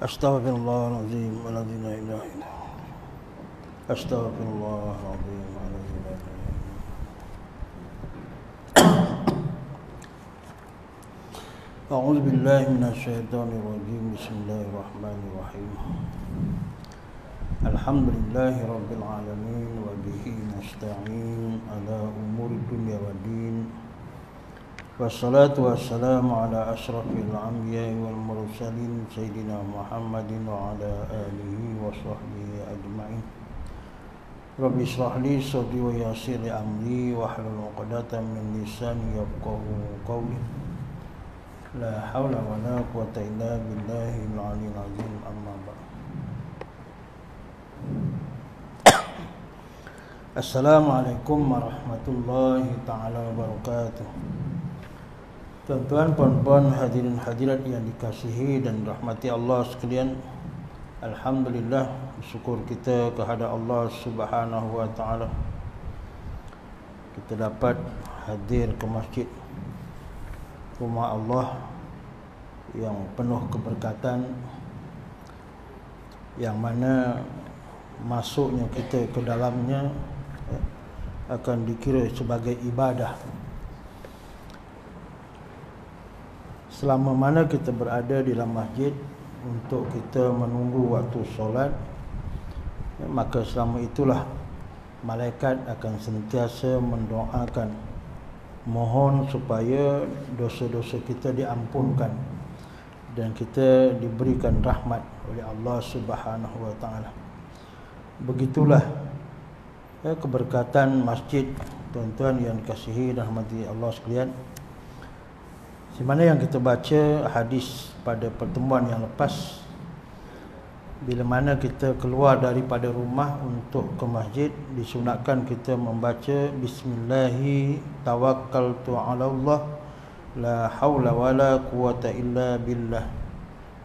Astaghfirullahaladzim Alladzi la ilaha illa huwa. Astaghfirullahaladzim Alladzi la ilaha illa huwa. A'udzu billahi minasyaitonir rajim. Bismillahirrahmanirrahim. Alhamdulillahi rabbil alamin wa bihi nasta'in ala umuri dunya waddin. Wassalatu wassalamu ala asyrafil anbiya'i wal mursalin sayyidina Muhammadin wa ala alihi wa sahbihi ajma'in. Rabbi shrah li sadri wa yassir li amri wa hlul 'uqdatam min lisani yafqahu qawli. La haula wa la quwwata illa billahil 'aliyyil 'azim. Amma ba'd. Assalamualaikum warahmatullahi taala wabarakatuh. Tuan-tuan, puan-puan, hadirin hadirat yang dikasihi dan rahmati Allah sekalian, alhamdulillah, syukur kita kepada Allah Subhanahu wa taala. Kita dapat hadir ke masjid rumah Allah yang penuh keberkatan, yang mana masuknya kita ke dalamnya akan dikira sebagai ibadah. Selama mana kita berada di dalam masjid untuk kita menunggu waktu solat, maka selama itulah malaikat akan sentiasa mendoakan, mohon supaya dosa-dosa kita diampunkan dan kita diberikan rahmat oleh Allah Subhanahu wa taala. Begitulah keberkatan masjid, tuan-tuan yang dikasihi dan rahmati Allah sekalian. Di mana yang kita baca hadis pada pertemuan yang lepas, bila mana kita keluar daripada rumah untuk ke masjid, disunatkan kita membaca Bismillahi tawakkaltu ala Allah la haula wala quwata illa billah.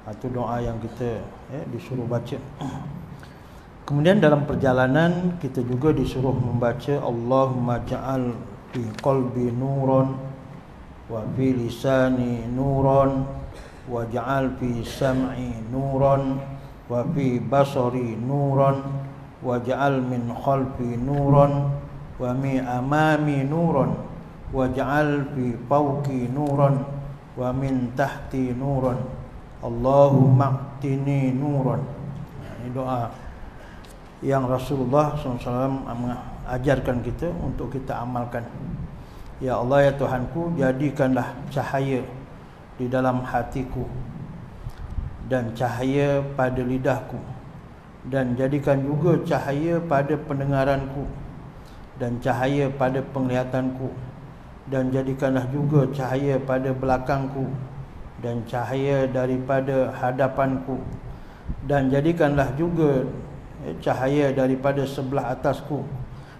Itu doa yang kita disuruh baca. Kemudian dalam perjalanan kita juga disuruh membaca Allahumma ja'al fi qalbi nuran wa fi lisani nuran wa ja'al fi sam'i nuran wa fi basari nuran wa ja'al min khalfi nuran wa mi amami nuran wa ja'al fi fawqi nuran wa min tahti nuran Allahumma a'tini nuran. Ini doa yang Rasulullah SAW mengajarkan kita untuk kita amalkan. Ya Allah, ya Tuhanku, jadikanlah cahaya di dalam hatiku dan cahaya pada lidahku, dan jadikan juga cahaya pada pendengaranku dan cahaya pada penglihatanku, dan jadikanlah juga cahaya pada belakangku dan cahaya daripada hadapanku, dan jadikanlah juga cahaya daripada sebelah atasku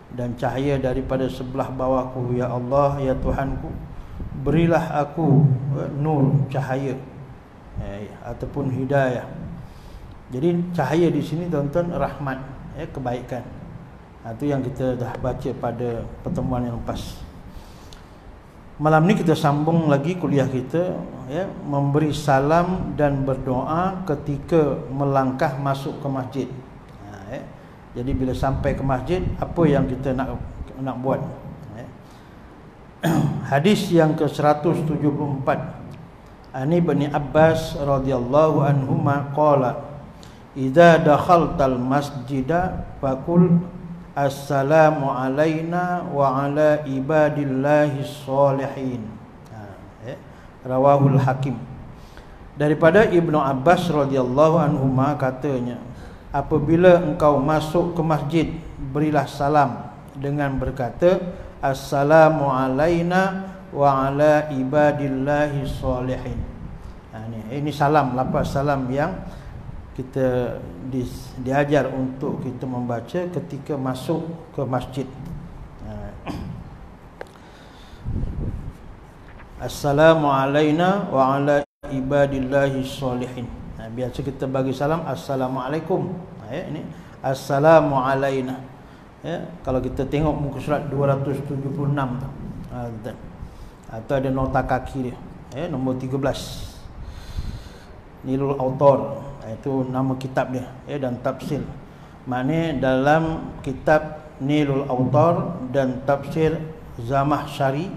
dan cahaya daripada sebelah bawahku. Ya Allah, ya Tuhanku, berilah aku nur, cahaya ataupun hidayah. Jadi cahaya di sini, tuan-tuan, rahmat, kebaikan. Itu yang kita dah baca pada pertemuan yang lepas. Malam ni kita sambung lagi kuliah kita, memberi salam dan berdoa ketika melangkah masuk ke masjid. Jadi bila sampai ke masjid, apa yang kita nak buat? Hadis yang ke-174, Ani bin Abbas radhiyallahu anhuma qala, idza dakhaltal masjida faqul assalamu alaina wa ala ibadillahis sholihin. Rawahul Hakim. Daripada Ibnu Abbas radhiyallahu anhuma katanya, apabila engkau masuk ke masjid, berilah salam dengan berkata assalamu alaina wa ala ibadillahi sholihin. Ini salam, lafaz salam yang kita diajar untuk kita membaca ketika masuk ke masjid. Assalamu alaina wa ala ibadillahi sholihin. Biasa kita bagi salam assalamualaikum. Ini assalamu alaina. Kalau kita tengok muka surat 276 tu, atau ada nota kaki dia, nombor 13, Nilul Autor. Itu nama kitab dia, dan tafsir. Maknanya dalam kitab Nilul Awtar dan tafsir Zamakhsyari,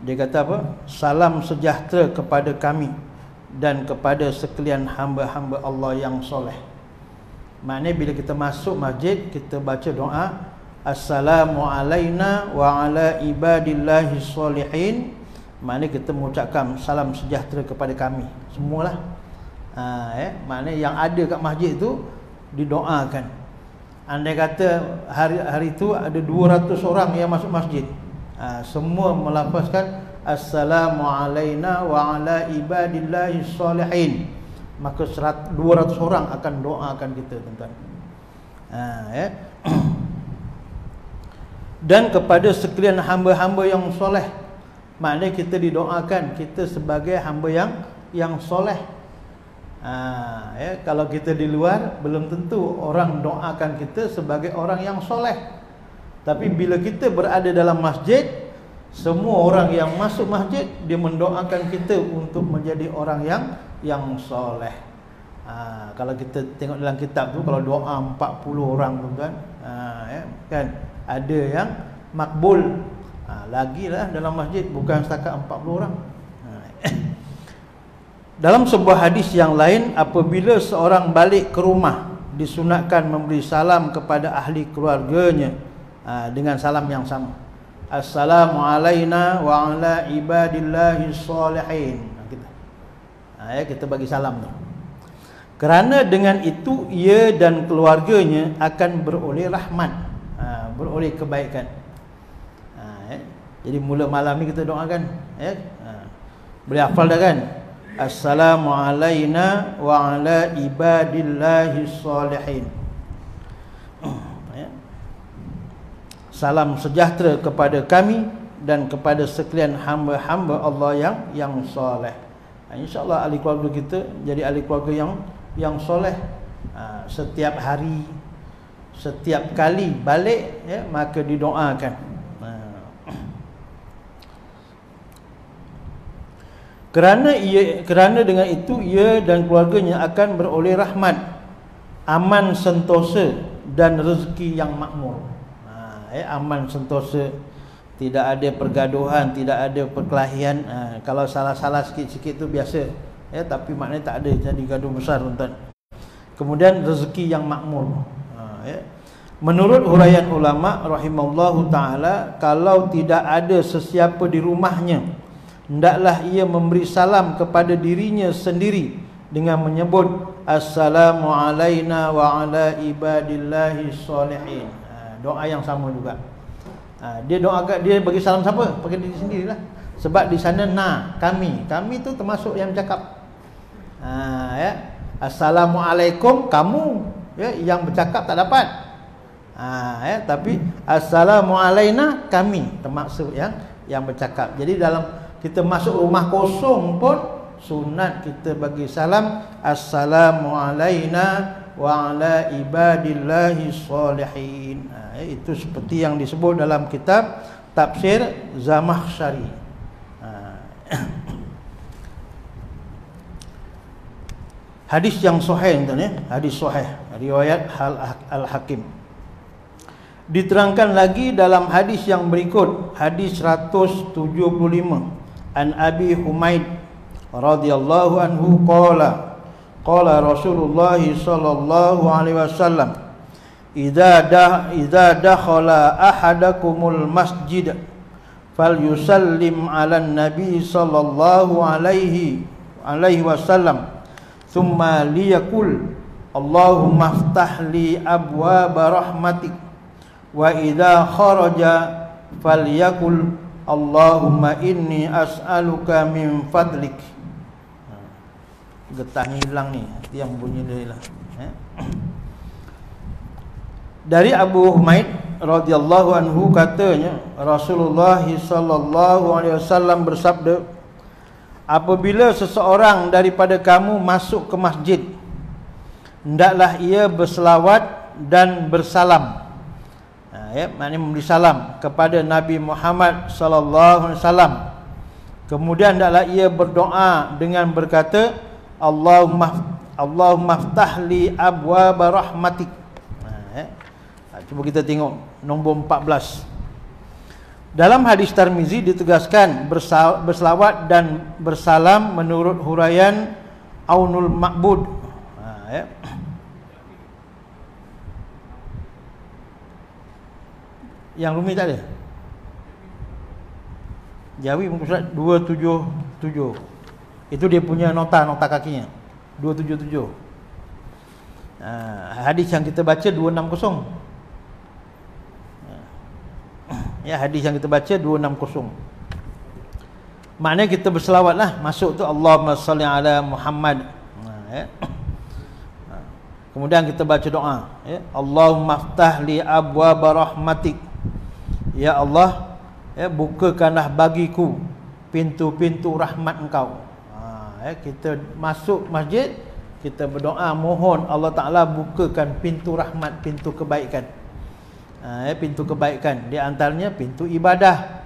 dia kata apa? Salam sejahtera kepada kami dan kepada sekalian hamba-hamba Allah yang soleh. Maknanya bila kita masuk masjid, kita baca doa Assalamu alayna wa ala ibadillahi sholihin. Maknanya kita mengucapkan salam sejahtera kepada kami semualah. Maknanya yang ada kat masjid tu didoakan. Andai kata hari itu ada 200 orang yang masuk masjid, semua melafazkan Assalamu alayna wa ala ibadillahi sholihin, maka 200 orang akan doakan kita, tuan-tuan. Dan kepada sekalian hamba-hamba yang soleh. Maknanya kita didoakan kita sebagai hamba yang soleh. Kalau kita di luar, belum tentu orang doakan kita sebagai orang yang soleh. Tapi bila kita berada dalam masjid, semua orang yang masuk masjid, dia mendoakan kita untuk menjadi orang yang soleh. Kalau kita tengok dalam kitab tu, kalau doa 40 orang, tuan-tuan, kan ada yang makbul. Lagilah dalam masjid, bukan setakat 40 orang. Dalam sebuah hadis yang lain, apabila seorang balik ke rumah, disunatkan memberi salam kepada ahli keluarganya dengan salam yang sama. Assalamu alayna wa ala ibadillahi sholihin. Kita bagi salam tu. Kerana dengan itu ia dan keluarganya akan beroleh rahmat, beroleh kebaikan. Jadi mula malam ni kita doakan, boleh hafal dah kan? Assalamu alayna wa ala ibadillahi sholihin. Salam sejahtera kepada kami dan kepada sekalian hamba-hamba Allah yang soleh. InsyaAllah ahli keluarga kita jadi ahli keluarga yang soleh. Setiap hari, setiap kali balik, maka didoakan. Kerana dengan itu ia dan keluarganya akan beroleh rahmat, aman sentosa dan rezeki yang makmur. Aman sentosa, tidak ada pergaduhan, tidak ada perkelahian. Kalau salah-salah sikit-sikit tu biasa, tapi maknanya tak ada jadi gaduh besar, tuan-tuan. Kemudian rezeki yang makmur. Menurut huraian ulama rahimallahu taala, kalau tidak ada sesiapa di rumahnya, hendaklah ia memberi salam kepada dirinya sendiri dengan menyebut Assalamu alayna wa ala ibadillahi sholihin. Doa yang sama juga. Dia doakan, dia bagi salam siapa? Bagi diri sendirilah. Sebab di sana kami tu termasuk yang bercakap. Assalamualaikum kamu, yang bercakap tak dapat. Tapi Assalamu alayna kami termasuk yang bercakap. Jadi dalam kita masuk rumah kosong pun sunat kita bagi salam Assalamu alayna wa ala ibadillahi sholihin. Itu seperti yang disebut dalam kitab tafsir Zamakhsyari. Hadis yang sahih, hadis sahih riwayat Al-Hakim. Diterangkan lagi dalam hadis yang berikut, hadis 175, an Abi Humaid radhiyallahu anhu qala Rasulullah sallallahu alaihi wasallam, idza dakhala ahadakumul masjid falyusallim 'alan nabi sallallahu alaihi wasallam thumma liyaqul Allahumma iftah li abwaaba rahmatik wa idza kharaja falyaqul Allahumma inni as'aluka min fadlik. Getahnya hilang ni, yang bunyi dia hilang. Dari Abu Humaid radhiyallahu anhu katanya, Rasulullah sallallahu alaihi wasallam bersabda, apabila seseorang daripada kamu masuk ke masjid, hendaklah ia berselawat dan bersalam. Maknanya memberi salam kepada Nabi Muhammad sallallahu alaihi wasallam. Kemudian hendaklah ia berdoa dengan berkata, Allahumma Allahumma ftah li abwaaba rahmatik. Cuba kita tengok nombor 14. Dalam hadis Tirmizi ditegaskan berselawat dan bersalam menurut huraian Aunul Ma'bud. Yang Rumi tak ada. Jawi muka surat 277. Itu dia punya nota kakinya. 277. Hadis yang kita baca 260. Ya, hadis yang kita baca 260. Maknanya kita berselawatlah, masuk tu Allahumma salli ala Muhammad. Kemudian kita baca doa, ya, Allahumma ftah li abwaaba rahmatik. Ya Allah, ya, bukakanlah bagiku pintu-pintu rahmat Engkau. Kita masuk masjid, kita berdoa mohon Allah Ta'ala bukakan pintu rahmat, pintu kebaikan. Pintu kebaikan, di antaranya pintu ibadah,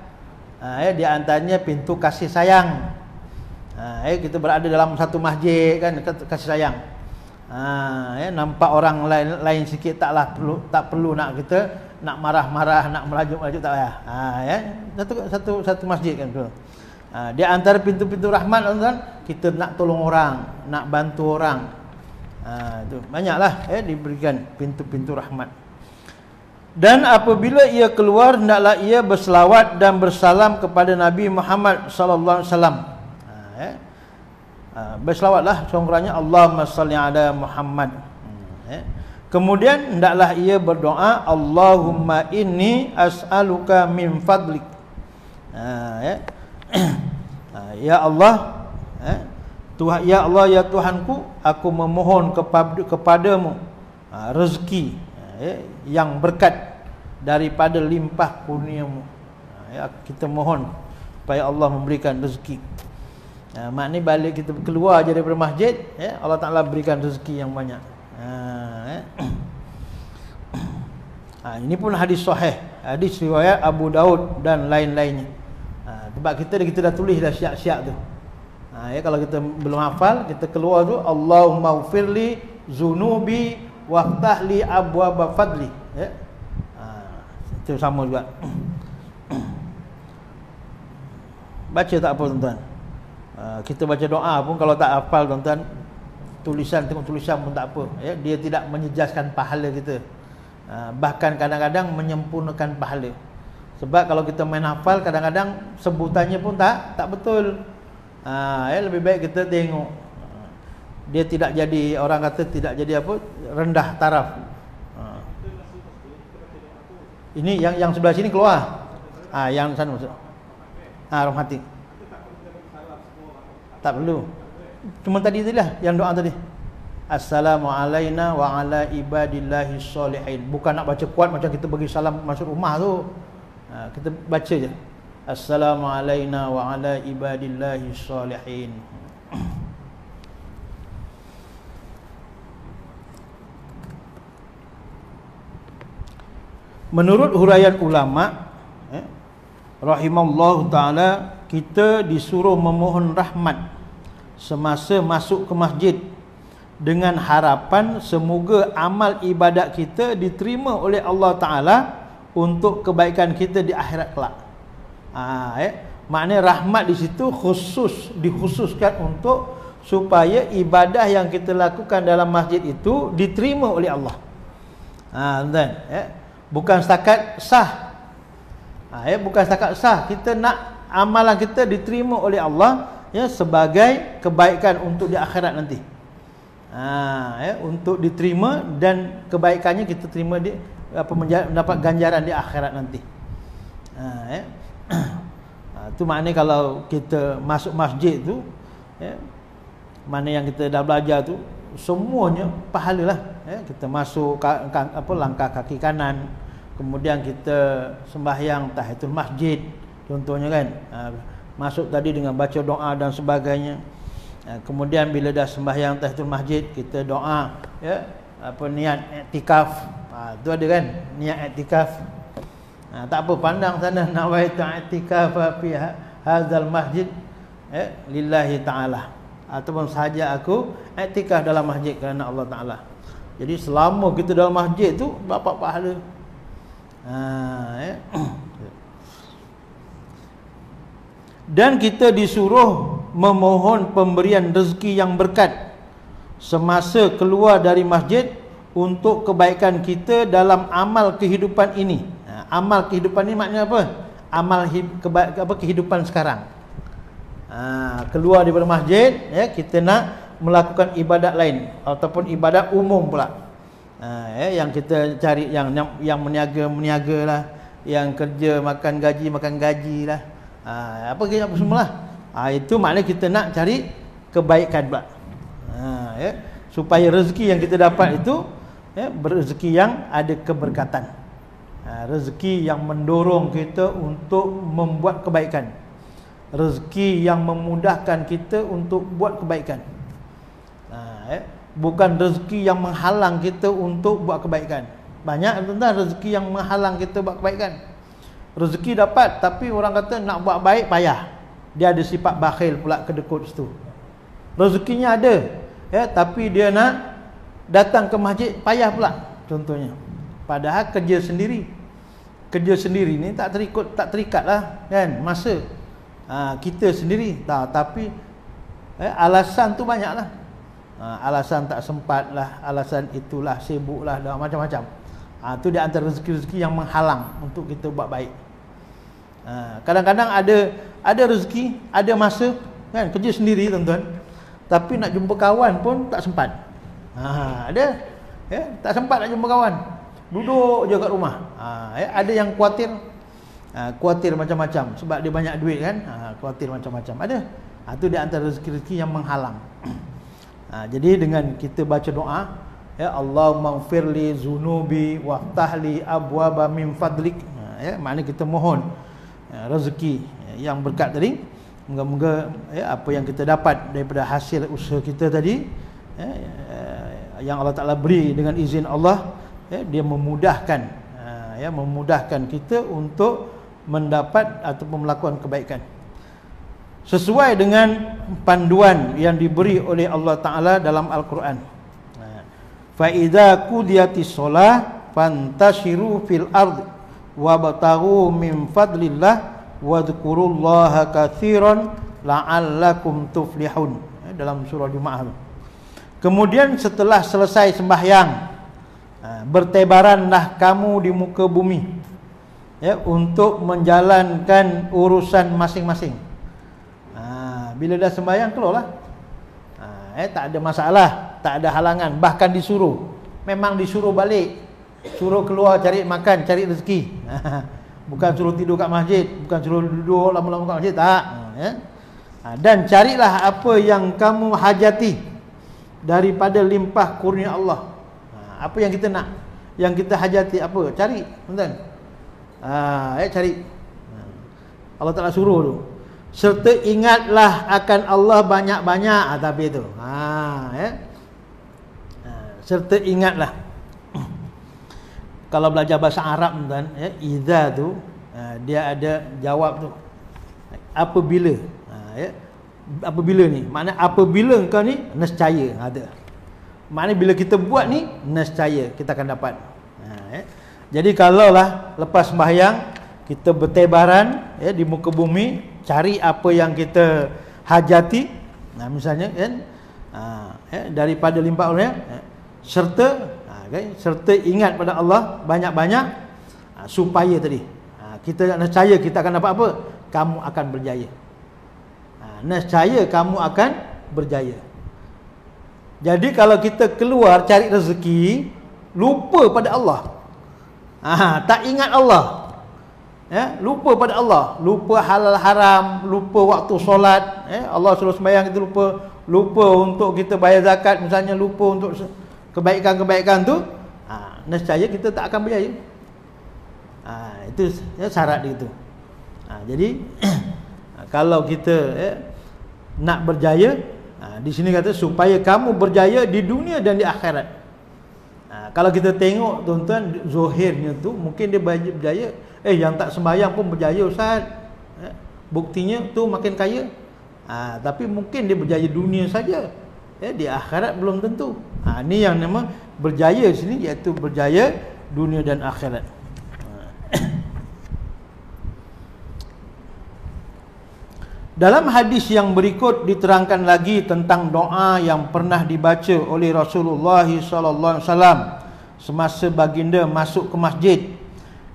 di antaranya pintu kasih sayang. Kita berada dalam satu masjid kan, kasih sayang. Nampak orang lain sikit tak perlu nak kita nak marah-marah, nak merajuk-merajuk, tak payah. Satu masjid kan tu. Di antara pintu-pintu rahmat tuan, kita nak tolong orang, nak bantu orang. Tu banyaklah diberikan pintu-pintu rahmat. Dan apabila ia keluar, hendaklah ia berselawat dan bersalam kepada Nabi Muhammad sallallahu alaihi wasallam. Berselawatlah sekurang-kurangnya Allahumma salli ala Muhammad. Kemudian hendaklah ia berdoa Allahumma inni as'aluka min fadlik. Ya Allah, Tuhan, ya Allah, ya Tuhanku, aku memohon kepadamu rezeki yang berkat daripada limpah kurniamu. Kita mohon supaya Allah memberikan rezeki. Maknanya balik kita keluar je daripada masjid, Allah Ta'ala berikan rezeki yang banyak. Ini pun hadis sahih, hadis riwayat Abu Daud dan lain-lainnya. Sebab kita dah tulis dah siap-siap tu. Kalau kita belum hafal, kita keluar tu Allahumma ufirli zunubi waftah li abwaaba fadli. Itu sama juga. Baca tak apa tuan-tuan. Kita baca doa pun kalau tak hafal tuan-tuan, tengok tulisan pun tak apa, dia tidak menyejaskan pahala kita. Bahkan kadang-kadang menyempurnakan pahala. Sebab kalau kita main hafal, kadang-kadang sebutannya pun tak betul. Lebih baik kita tengok. Dia tidak jadi, orang kata tidak jadi apa, rendah taraf. Ini yang sebelah sini keluar. Yang sana masuk. Rahmatik. Tak perlu. Cuma tadi lah yang doa tadi. Assalamu alaina wa ala ibadillahi sholihin. Bukan nak baca kuat macam kita bagi salam masuk rumah tu. Kita baca je. Assalamu alaina wa ala ibadillahi sholihin. Menurut huraian ulama, rahimallahu ta'ala, kita disuruh memohon rahmat semasa masuk ke masjid dengan harapan semoga amal ibadat kita diterima oleh Allah Ta'ala untuk kebaikan kita di akhirat kelak. Maknanya rahmat di situ dikhususkan untuk supaya ibadah yang kita lakukan dalam masjid itu diterima oleh Allah. Bukan setakat sah. Bukan setakat sah, kita nak amalan kita diterima oleh Allah sebagai kebaikan untuk di akhirat nanti. Untuk diterima dan kebaikannya kita terima mendapat ganjaran di akhirat nanti. Itu maknanya kalau kita masuk masjid tu, mana yang kita dah belajar tu, semuanya pahala lah. Kita masuk langkah kaki kanan, kemudian kita sembahyang tahiyatul masjid contohnya kan, masuk tadi dengan baca doa dan sebagainya. Kemudian bila dah sembahyang tahiyatul masjid, kita doa niat iktikaf. Tu ada kan niat iktikaf. Tak apa, pandang sana, nawaitu iktikaf fi hadzal masjid lillahi ta'ala. ataupun sahaja aku iktikaf dalam masjid kerana Allah Ta'ala. Jadi selama kita dalam masjid tu dapat pahala. Dan kita disuruh memohon pemberian rezeki yang berkat semasa keluar dari masjid untuk kebaikan kita dalam amal kehidupan ini. Amal kehidupan ini maknanya apa? Amal kehidupan sekarang. Keluar daripada masjid, kita nak melakukan ibadat lain ataupun ibadat umum pula. Yang kita cari yang meniaga lah, yang kerja makan gaji lah. Apa semualah. Itu maknanya kita nak cari kebaikan pula. Supaya rezeki yang kita dapat itu rezeki yang ada keberkatan. Rezeki yang mendorong kita untuk membuat kebaikan. Rezeki yang memudahkan kita untuk buat kebaikan. Bukan rezeki yang menghalang kita untuk buat kebaikan. Banyak tentang rezeki yang menghalang kita buat kebaikan. Rezeki dapat, tapi orang kata nak buat baik payah. Dia ada sifat bakhil pula, kedekut situ. Rezekinya ada, tapi dia nak datang ke masjid payah pula, contohnya. Padahal kerja sendiri ni tak terikat lah kan masa. Kita sendiri tapi alasan tu banyak lah. Alasan tak sempat lah, alasan itulah, sibuk lah, macam-macam. Tu di antara rezeki-rezeki yang menghalang untuk kita buat baik. Kadang-kadang ada rezeki, ada masa kan, kerja sendiri tuan-tuan, tapi nak jumpa kawan pun tak sempat. Ada tak sempat nak jumpa kawan, duduk je kat rumah. Ada yang khawatir macam-macam sebab dia banyak duit kan, khawatir macam-macam. Ada. Itu di antara rezeki-rezeki yang menghalang. Jadi dengan kita baca doa, Allahumma ighfirli zunubi waftahli abwaba min fadlik, maknanya kita mohon rezeki yang berkat tadi. Moga-moga apa yang kita dapat daripada hasil usaha kita tadi, yang Allah Ta'ala beri dengan izin Allah, dia memudahkan kita untuk mendapat ataupun melakukan kebaikan sesuai dengan panduan yang diberi oleh Allah Ta'ala dalam Al-Quran. Fa idza qudiyatis shalah fantashiru fil ard wabtaghu min fadlillah wadhkurullaha katsiran la'allakum tuflihun, dalam surah Jumaah. Kemudian setelah selesai sembahyang, bertebaranlah kamu di muka bumi, untuk menjalankan urusan masing-masing. Bila dah sembahyang, keluarlah. Tak ada masalah, tak ada halangan, bahkan disuruh. Memang disuruh balik, suruh keluar cari makan, cari rezeki. Bukan suruh tidur kat masjid, bukan suruh duduk lama-lama kat masjid, tak. Dan carilah apa yang kamu hajati daripada limpah kurnia Allah. Apa yang kita nak, yang kita hajati apa, cari, tuan-tuan. Cari. Allah Ta'ala suruh tu. Serta ingatlah akan Allah banyak-banyak, tapi itu. Serta ingatlah. Kalau belajar bahasa Arab, tuan, idza tu dia ada jawab tu. Apabila. Apabila ni, makna apabila kau ni nescaya ada. Maknanya bila kita buat ni, nescaya kita akan dapat. Jadi kalaulah lepas sembahyang kita bertebaran di muka bumi, cari apa yang kita hajati, misalnya kan, daripada limpah Allah, serta ingat pada Allah banyak-banyak, supaya tadi kita nescaya kita akan dapat apa? Kamu akan berjaya. Nescaya kamu akan berjaya. Jadi kalau kita keluar cari rezeki, lupa pada Allah, tak ingat Allah, lupa pada Allah, lupa halal haram, lupa waktu solat, Allah suruh sembahyang kita lupa untuk kita bayar zakat misalnya, lupa untuk kebaikan-kebaikan tu, nescaya kita tak akan berjaya. Itu syarat dia tu. Jadi kalau kita nak berjaya, di sini kata supaya kamu berjaya di dunia dan di akhirat. Kalau kita tengok tuan-tuan, zohirnya tu mungkin dia berjaya, yang tak sembahyang pun berjaya ustaz. Buktinya tu makin kaya. Tapi mungkin dia berjaya dunia saja. Di akhirat belum tentu. Ini yang nama berjaya di sini, iaitu berjaya dunia dan akhirat. Dalam hadis yang berikut diterangkan lagi tentang doa yang pernah dibaca oleh Rasulullah sallallahu alaihi wasallam semasa baginda masuk ke masjid,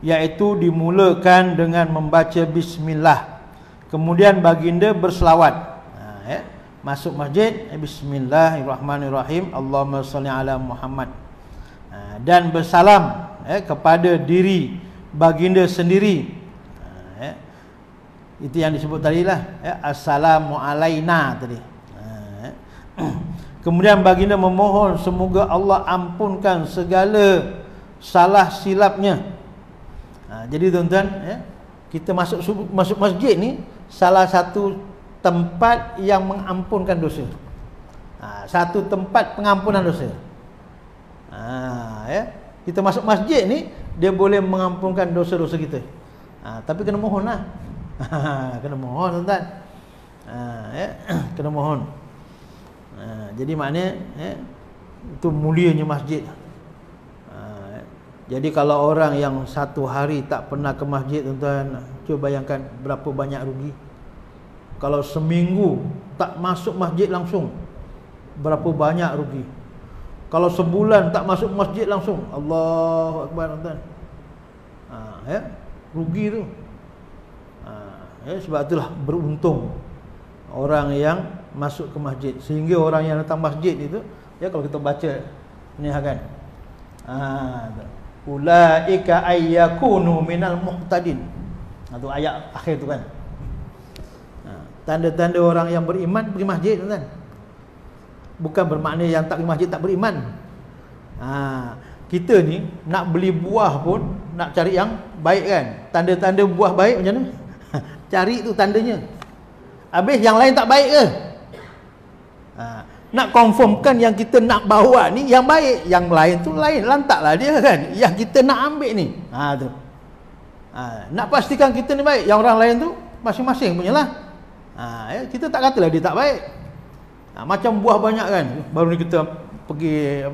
iaitu dimulakan dengan membaca bismillah. Kemudian baginda berselawat. Masuk masjid, bismillahirrahmanirrahim, Allahumma salli ala Muhammad. Dan bersalam kepada diri baginda sendiri. Itu yang disebut tadi lah, assalamu alaina tadi. Kemudian baginda memohon semoga Allah ampunkan segala salah silapnya. Jadi tuan-tuan, kita masuk masjid ni salah satu tempat yang mengampunkan dosa. Satu tempat pengampunan dosa. Kita masuk masjid ni, dia boleh mengampunkan dosa-dosa kita. Tapi kena mohon lah. Kena mohon tuan-tuan. Kena mohon. Jadi maknanya itu mulianya masjid. Jadi kalau orang yang satu hari tak pernah ke masjid, tuan-tuan, cuba bayangkan berapa banyak rugi. Kalau seminggu tak masuk masjid langsung, berapa banyak rugi. Kalau sebulan tak masuk masjid langsung, Allahu Akbar, tuan-tuan. Rugi tu. Sebab itulah beruntung orang yang masuk ke masjid. Sehingga orang yang datang masjid itu, kalau kita baca ni kan, ulaika ayyakunu minal muhtadin. Itu ayat akhir tu kan. Tanda-tanda orang yang beriman pergi masjid, tuan. Bukan bermakna yang tak pergi masjid tak beriman. Kita ni nak beli buah pun nak cari yang baik kan. Tanda-tanda buah baik macam mana? Cari tu tandanya. Habis yang lain tak baik ke? Nak confirmkan yang kita nak bawa ni yang baik, yang lain tu lain, lantaklah dia kan. Yang kita nak ambil ni, tu. Nak pastikan kita ni baik, yang orang lain tu masing-masing punyalah. Kita tak katalah dia tak baik. Macam buah banyak kan. Baru ni kita pergi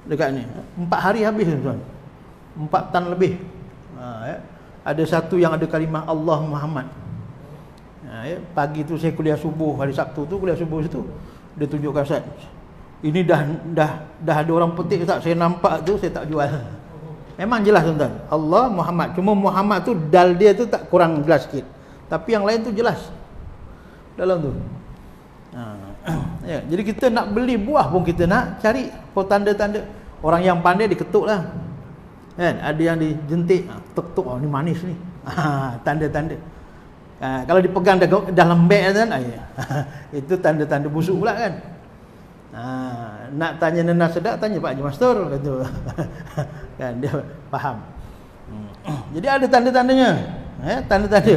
dekat ni, 4 hari habis tuan. 4 tan lebih. Ada satu yang ada kalimah Allah Muhammad. Pagi tu saya kuliah subuh, hari Sabtu tu kuliah subuh situ. Dia tunjukkan, Ustaz, ini dah ada orang petik, Ustaz. Saya nampak tu, saya tak jual. Memang jelas tuan-tuan, Allah Muhammad. Cuma Muhammad tu dal dia tu tak kurang jelas sikit. Tapi yang lain tu jelas dalam tu. Jadi kita nak beli buah pun kita nak cari tanda-tanda. Orang yang pandai diketuk lah kan, ada yang dijentik, tuk-tuk, ni manis ni. Tanda-tanda. Kalau dipegang dalam beg kan, itu tanda-tanda busuk pula kan. Nak tanya Nena Sedap, tanya Pak Haji Mastur kata. Kan dia faham. Jadi ada tanda-tandanya. Tanda-tanda.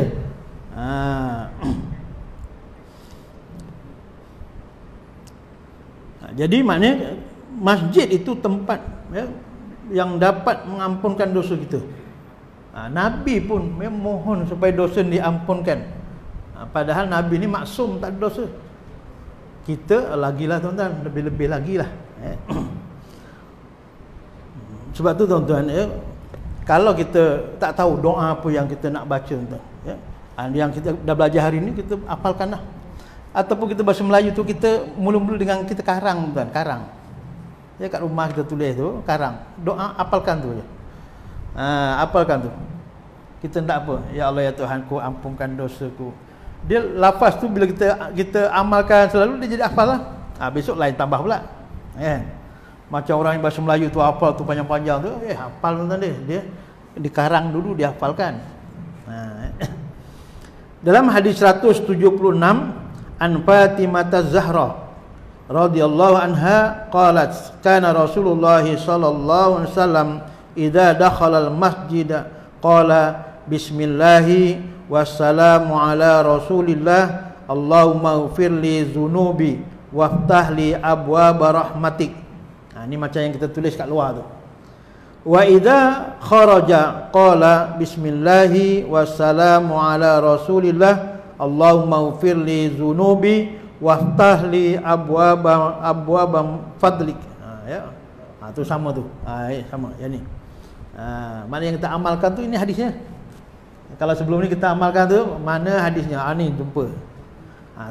Jadi maknanya masjid itu tempat yang dapat mengampunkan dosa kita. Nabi pun mohon supaya dosa diampunkan. Padahal Nabi ni maksum, tak ada dosa. Kita lagilah tuan-tuan, lebih-lebih lagilah. Sebab tu tuan-tuan, kalau kita tak tahu doa apa yang kita nak baca, tuan, yang kita dah belajar hari ni, kita hafalkanlah. Ataupun kita bahasa Melayu tu, kita mula-mula dengan kita karang, tuan, karang. Kat rumah kita tulis tu, karang. Doa hafalkan tu je. Hafalkan tu. Kita tak apa, ya Allah ya Tuhanku, ampunkan dosaku. Dia lafaz tu bila kita amalkan selalu, dia jadi hafal lah. Besok lain tambah pula. Macam orang yang bahasa Melayu tu hafal tu panjang-panjang tu, hafal tuan dia dikarang dulu, dia hafalkan. Dalam hadis 176, an Fatimah Az-Zahra radhiyallahu anha qalat, kana Rasulullah sallallahu alaihi wasallam idza dakhala al-masjid qala bismillahi wassalamu ala rasulillah Allahumma ighfir li dzunubi waftah li abwaaba rahmatik. Ini macam yang kita tulis kat luar tu. Wa idza kharaja qala bismillahi wassalamu ala rasulillah Allahumma ighfir li dzunubi waftah li abwaba fadlik. Ya. Tu sama tu. Sama yang ni. Mana yang kita amalkan tu, ini hadisnya. Kalau sebelum ni kita amalkan tu, mana hadisnya? Ni jumpa.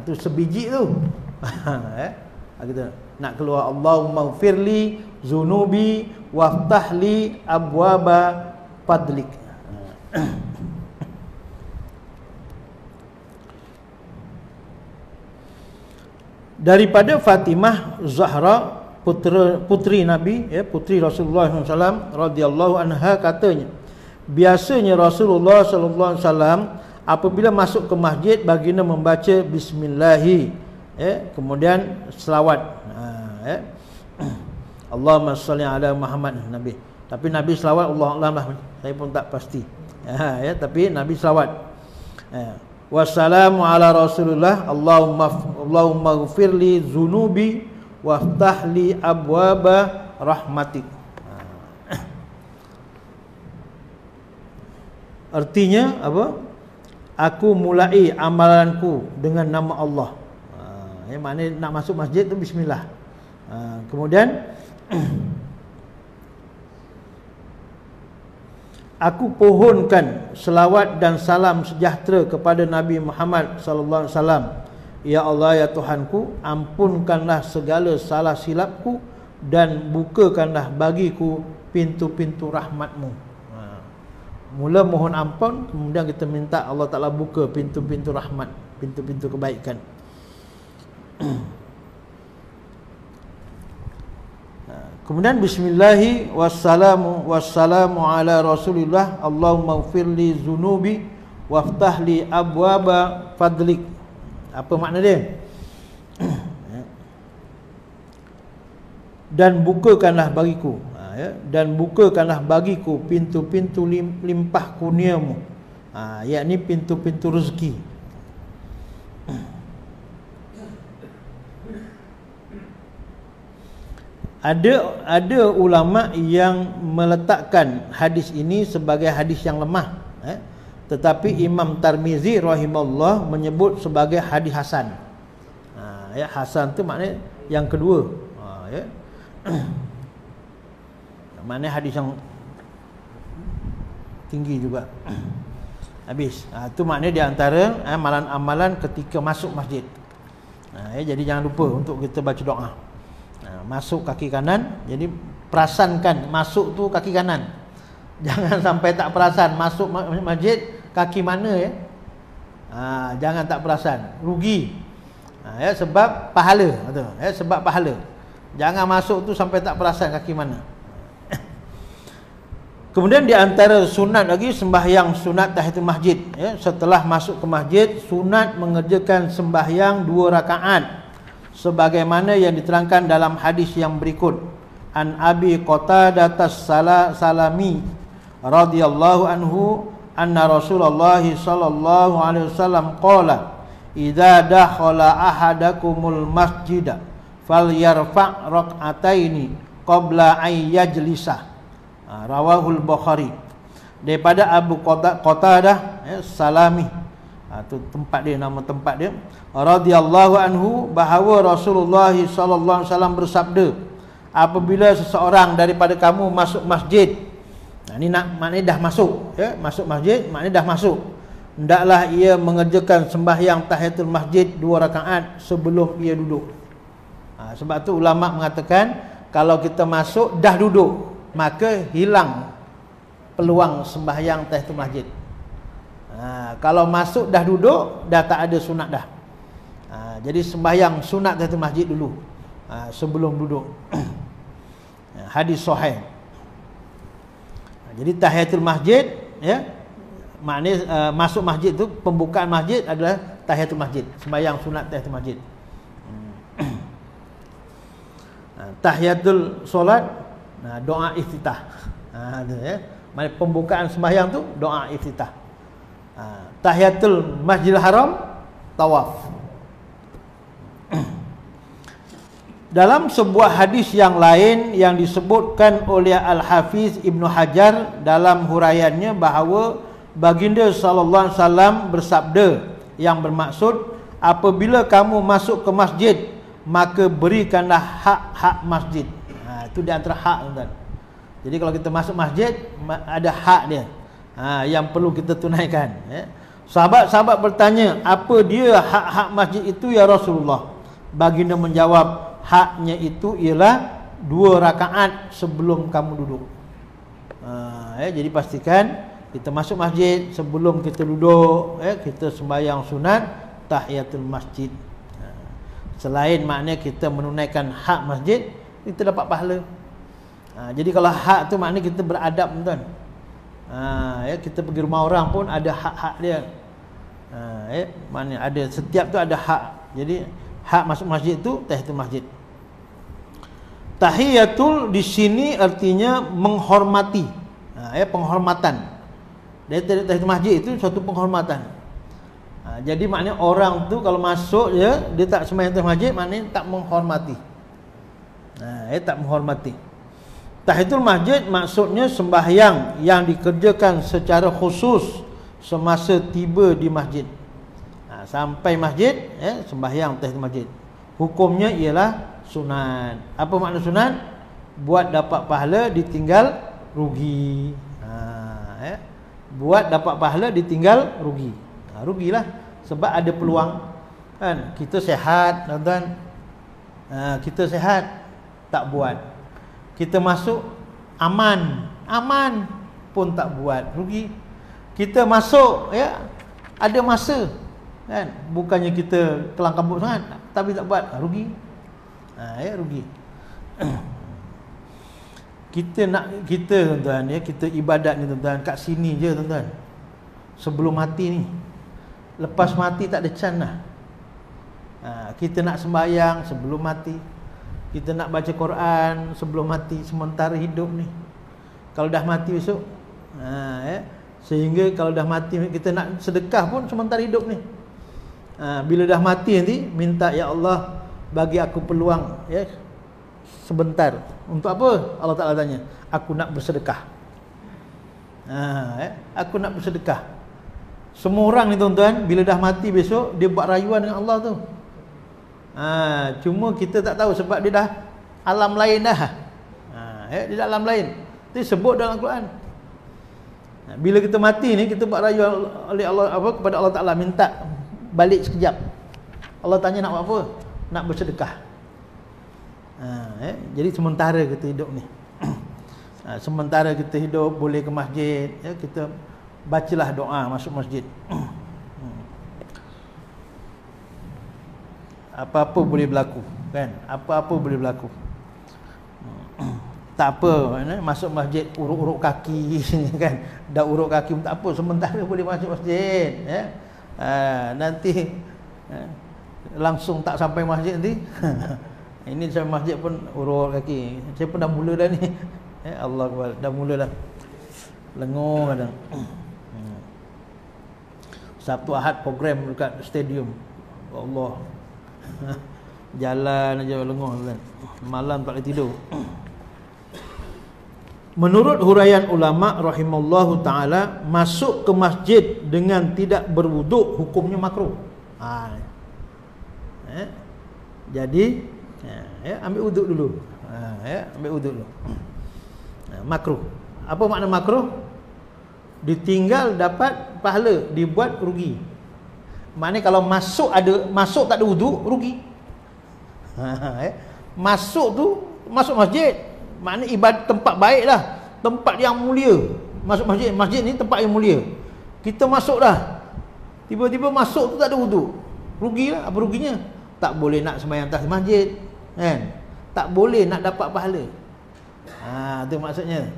Tu sebiji tu. Kita nak keluar Allahumma ighfirli zunubi waftah li abwaba fadlik. Daripada Fatimah Zahra, putri Nabi, putri Rasulullah SAW radhiyallahu anha, katanya, biasanya Rasulullah SAW apabila masuk ke masjid, baginda membaca bismillahi, kemudian selawat, Allahumma salli ala Muhammad. Nabi, tapi Nabi selawat Allah lah, saya pun tak pasti, tapi Nabi selawat. Wassalamu ala Rasulullah, Allahumma ighfirli dzunubi waftah li abwaba rahmatik. Artinya apa? Aku mulai amalanku dengan nama Allah. Maknanya nak masuk masjid tu bismillah. Kemudian aku pohonkan selawat dan salam sejahtera kepada Nabi Muhammad sallallahu alaihi wasallam. Ya Allah, ya Tuhanku, ampunkanlah segala salah silapku dan bukakanlah bagiku pintu-pintu rahmat-Mu. Mula mohon ampun, kemudian kita minta Allah Ta'ala buka pintu-pintu rahmat, pintu-pintu kebaikan. Kemudian bismillahi wassalamu ala Rasulillah, Allahumma ighfirli dzunubi waftah li abwaba fadlik. Apa makna dia? Dan bukakanlah bagiku, dan bukakanlah bagiku pintu-pintu limpah kurniamu, yakni pintu-pintu rezeki. Ada ulama yang meletakkan hadis ini sebagai hadis yang lemah, tetapi Imam Tirmizi rahimahullah menyebut sebagai hadis hasan. Hasan tu maknanya yang kedua, maknanya hadis yang tinggi juga. Habis. Itu maknanya di antara amalan-amalan ketika masuk masjid. Jadi jangan lupa untuk kita baca doa. Masuk kaki kanan, jadi perasankan masuk tu kaki kanan. Jangan sampai tak perasan masuk masjid kaki mana, jangan tak perasan, rugi. Sebab pahala, sebab pahala. Jangan masuk tu sampai tak perasan kaki mana. Kemudian di antara sunat lagi sembahyang sunat tahiyatul masjid. Setelah masuk ke masjid, sunat mengerjakan sembahyang 2 rakaat sebagaimana yang diterangkan dalam hadis yang berikut. An Abi Qatadah Salami radhiyallahu anhu anna Rasulullah sallallahu alaihi wasallam qala idza dakhala ahadakumul masjida falyarfa' rak'ataini qabla ay yajlisa. Rawahul Bukhari. Daripada Abu Qatadah Salami, itu tempat dia, nama tempat dia, radhiyallahu anhu, bahawa Rasulullah sallallahu alaihi wasallam bersabda, apabila seseorang daripada kamu masuk masjid, ini maknanya dah masuk, masuk masjid maknanya dah masuk, hendaklah ia mengerjakan sembahyang tahiyatul masjid 2 rakaat sebelum ia duduk. Sebab tu ulama mengatakan kalau kita masuk dah duduk, maka hilang peluang sembahyang tahiyatul masjid. Kalau masuk dah duduk, dah tak ada sunat dah. Jadi sembahyang sunat tahiyatul masjid dulu, sebelum duduk. Hadis sahih. Jadi tahiyatul masjid, maknanya masuk masjid tu, pembukaan masjid adalah tahiyatul masjid, sembahyang sunat tahiyatul masjid. Tahiyatul solat, doa iftitah. Maknanya pembukaan sembahyang tu doa iftitah. Tahiyatul Masjidil Haram, tawaf. Dalam sebuah hadis yang lain yang disebutkan oleh Al-Hafiz Ibnu Hajar dalam huraiannya, bahawa baginda sallallahu alaihi wasallam bersabda, yang bermaksud apabila kamu masuk ke masjid maka berikanlah hak-hak masjid. Itu di antara hak, tuan-tuan. Jadi kalau kita masuk masjid ada hak dia, yang perlu kita tunaikan, ya. Sahabat-sahabat bertanya, apa dia hak-hak masjid itu ya Rasulullah? Baginda menjawab, haknya itu ialah 2 rakaat sebelum kamu duduk. Jadi pastikan kita masuk masjid, sebelum kita duduk, kita sembahyang sunat tahiyatul masjid. Selain maknanya kita menunaikan hak masjid, kita dapat pahala. Jadi kalau hak tu maknanya kita beradab, tuan. Kita pergi rumah orang pun ada hak-hak dia. Maknanya ada, setiap tu ada hak. Jadi hak masuk masjid tu tahiyatul masjid. Tahiyatul di sini artinya menghormati. Penghormatan. Dari tahiyatul masjid itu suatu penghormatan. Jadi maknanya orang tu kalau masuk dia tak sembahyang tahiyatul masjid, maknanya tak menghormati. Tak menghormati. Tahiyatul masjid maksudnya sembahyang yang dikerjakan secara khusus semasa tiba di masjid. Sampai masjid, sembahyang tahiyatul masjid. Hukumnya ialah sunat. Apa makna sunat? Buat dapat pahala, ditinggal rugi. Buat dapat pahala, ditinggal rugi. Rugilah sebab ada peluang, kan? Kita sehat, tuan-tuan. Kita sehat tak buat. Kita masuk aman pun tak buat, rugi. Kita masuk, ada masa, kan? Bukannya kita kelang kabut sangat tapi tak buat, rugi. Rugi. Kita tuan-tuan, kita ibadat ni, tuan-tuan, kat sini je, tuan-tuan. Sebelum mati ni, lepas mati tak ada can lah. Kita nak sembahyang sebelum mati, kita nak baca Quran sebelum mati, sementara hidup ni. Kalau dah mati besok, sehingga kalau dah mati kita nak sedekah pun sementara hidup ni. Bila dah mati nanti minta, ya Allah bagi aku peluang, sebentar. Untuk apa? Allah Ta'ala tanya, aku nak bersedekah. Aku nak bersedekah. Semua orang ni, tuan-tuan, bila dah mati besok dia buat rayuan dengan Allah tu. Cuma kita tak tahu sebab dia dah alam lain dah. Dia dah alam lain. Itu sebut dalam Al-Quran. Bila kita mati ni, kita buat rayuan oleh Allah, kepada Allah Ta'ala, minta balik sekejap. Allah tanya nak buat apa? Nak bersedekah. Jadi sementara kita hidup ni, sementara kita hidup boleh ke masjid, kita bacalah doa masuk masjid. Apa-apa boleh berlaku, kan? Apa-apa boleh berlaku. Tak apa, masuk masjid uruk-uruk kaki, kan? Dah uruk kaki pun tak apa, sementara boleh masuk masjid, nanti langsung tak sampai masjid nanti. Ini sampai masjid pun uruk kaki. Saya pun dah mula dah ni. Allah Akbar, dah mula dah. Lengur kadang. Sabtu Ahad program dekat stadium. Allah. Jalan aja lengur, kan. Malam tak boleh tidur. Menurut huraian ulama rahimallahu taala, masuk ke masjid dengan tidak berwuduk hukumnya makruh. Jadi ambil wuduk dulu. Ambil wuduk dulu. Makruh. Apa makna makruh? Ditinggal dapat pahala, dibuat rugi. Maknanya kalau masuk tak ada wuduk, rugi. Masuk tu, masuk masjid, maknanya ibadat tempat baik lah, tempat yang mulia. Masuk masjid, masjid ni tempat yang mulia. Kita masuk dah, tiba-tiba masuk tu tak ada wuduk, rugilah. Apa ruginya? Tak boleh nak sembahyang atas masjid, kan? Tak boleh nak dapat pahala. Itu maksudnya.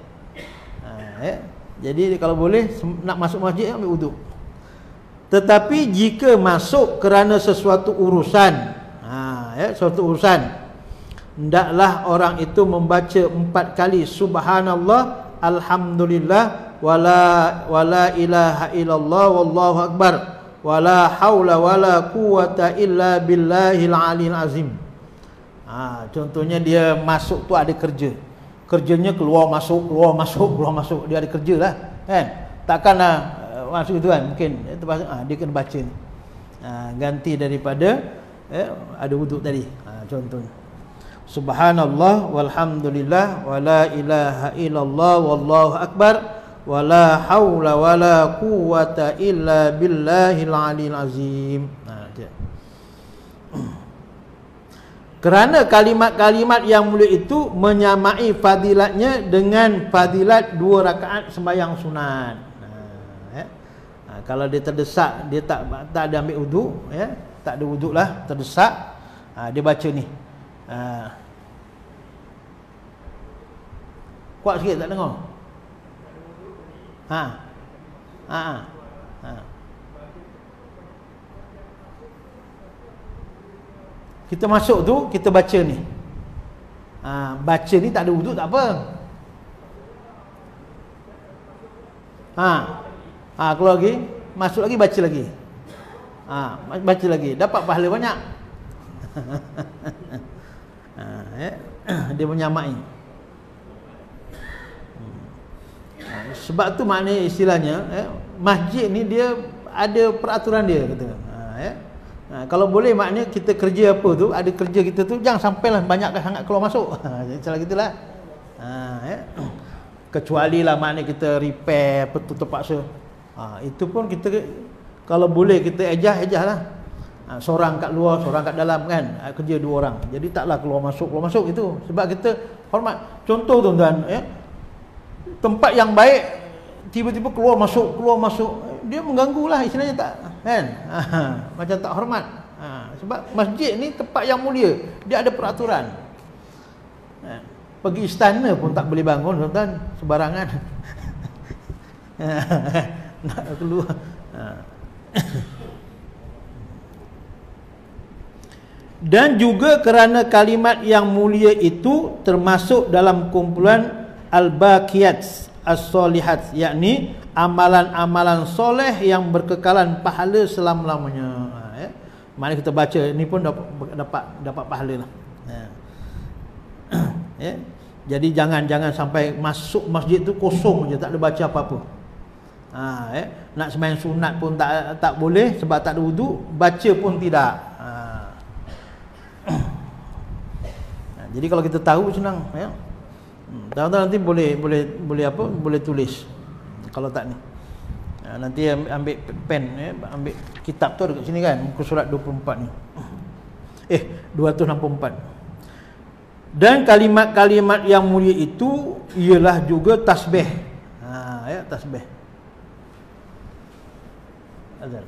Jadi kalau boleh nak masuk masjid, ambil wuduk. Tetapi jika masuk kerana sesuatu urusan, suatu urusan, hendaklah orang itu membaca 4 kali subhanallah, alhamdulillah, wala ilaha illallah, wallahu akbar, wala haula wala quwata illa billahil aliyil azim. Contohnya dia masuk tu ada kerja. Kerjanya keluar masuk, keluar masuk, keluar masuk. Dia ada kerja lah, kan? Takkanlah masuk itu, kan? Mungkin dia kena baca. Ganti daripada ada wuduk tadi. Contohnya subhanallah walhamdulillah wala ilaha illallah wallahu akbar wala haula wala quwata illa billahil aliyil azim. Kerana kalimat-kalimat yang mulia itu menyamai fadilatnya dengan fadilat 2 rakaat sembahyang sunat. Kalau dia terdesak, dia tak ada ambil wuduk, tak ada wuduk lah, terdesak, dia baca ni. Kuat sikit tak dengar? Kita masuk tu, kita baca ni. Baca ni tak ada wuduk tak apa. Keluar lagi, masuk lagi, baca lagi. Baca lagi, dapat pahala banyak. Dia menyamai. Sebab tu maknanya istilahnya masjid ni dia ada peraturan dia, kata. Kalau boleh maknanya kita kerja apa tu, ada kerja kita tu jangan sampailah banyak sangat keluar masuk. Salah gitulah. Kecuali lah maknanya kita repair betul terpaksa. Itu pun kita kalau boleh kita ejah lah. Seorang kat luar, seorang kat dalam kan. Kerja 2 orang. Jadi taklah keluar masuk itu. Sebab kita hormat. Contoh tuan-tuan, tempat yang baik tiba-tiba keluar masuk, dia mengganggulah istilahnya, tak kan? Macam tak hormat. Sebab masjid ni tempat yang mulia, dia ada peraturan. Pergi istana pun tak boleh bangun tuan-tuan, sembarangan. Nak keluar. Dan juga kerana kalimat yang mulia itu termasuk dalam kumpulan al-baqiyat as-solihat, yakni amalan-amalan soleh yang berkekalan pahala selama-lamanya. Maknanya kita baca ni pun dapat pahala lah. Jadi jangan sampai masuk masjid tu kosong je, tak ada baca apa-apa. Nak sembahyang sunat pun tak boleh sebab tak ada wuduk, baca pun tidak. Jadi kalau kita tahu senang, Tuan-tuan nanti boleh tulis. Kalau tak ni, nanti ambil pen, ambil kitab tu dekat sini kan, muka surat 24 ni. 264. Dan kalimat-kalimat yang mulia itu ialah juga tasbih. Tasbih. Azan.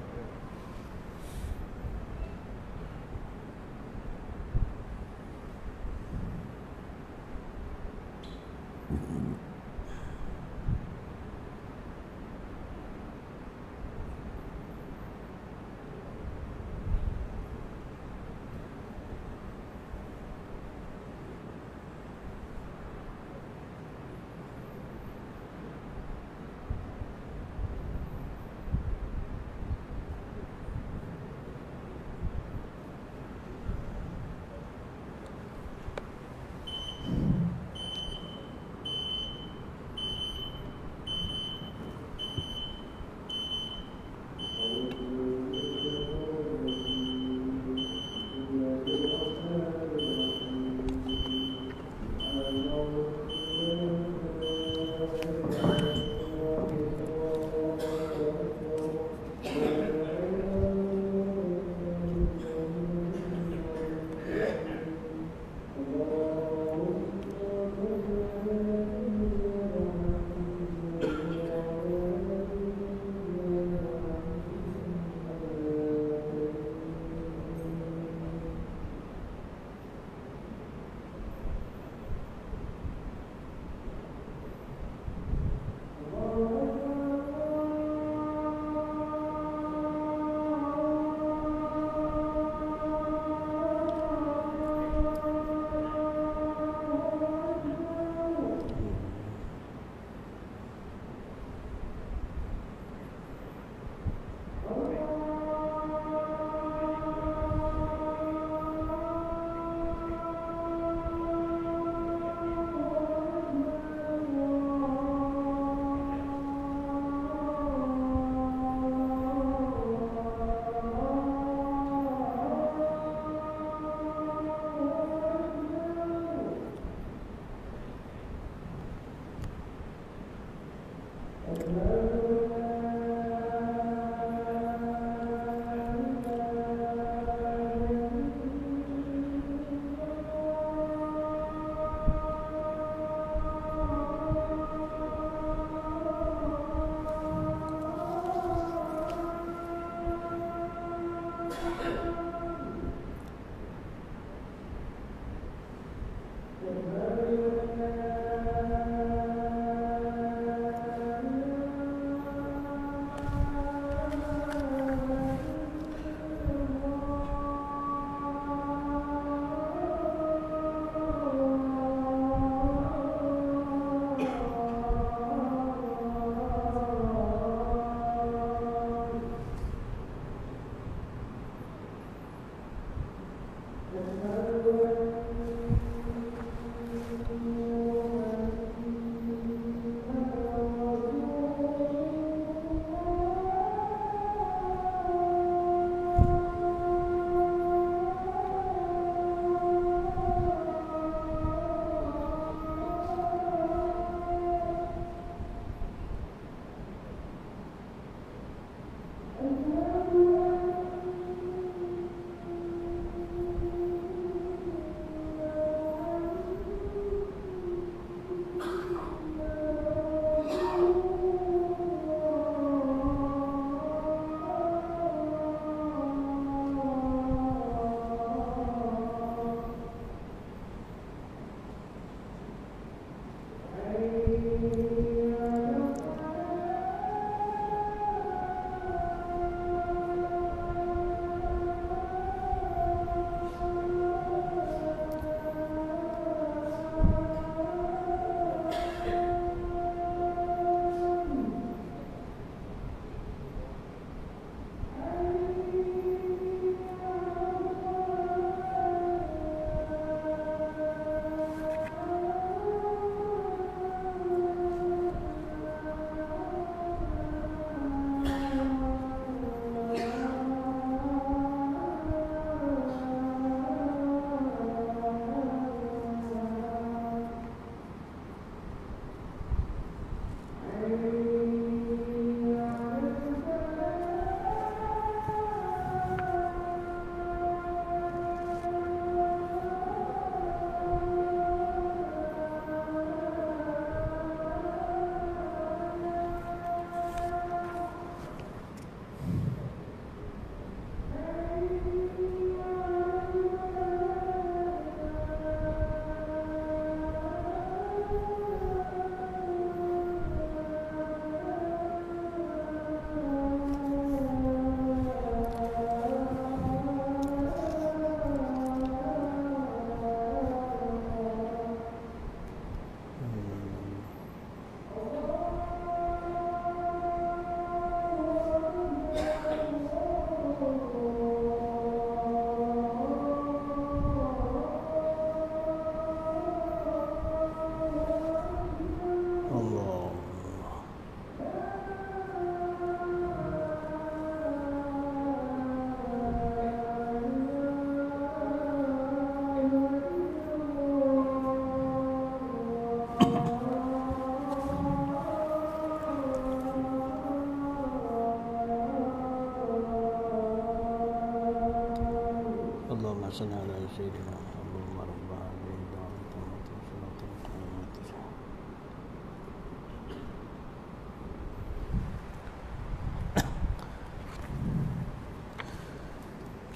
Allahumma salli ala sayyidina Muhammad wa ala alihi wa sahbihi.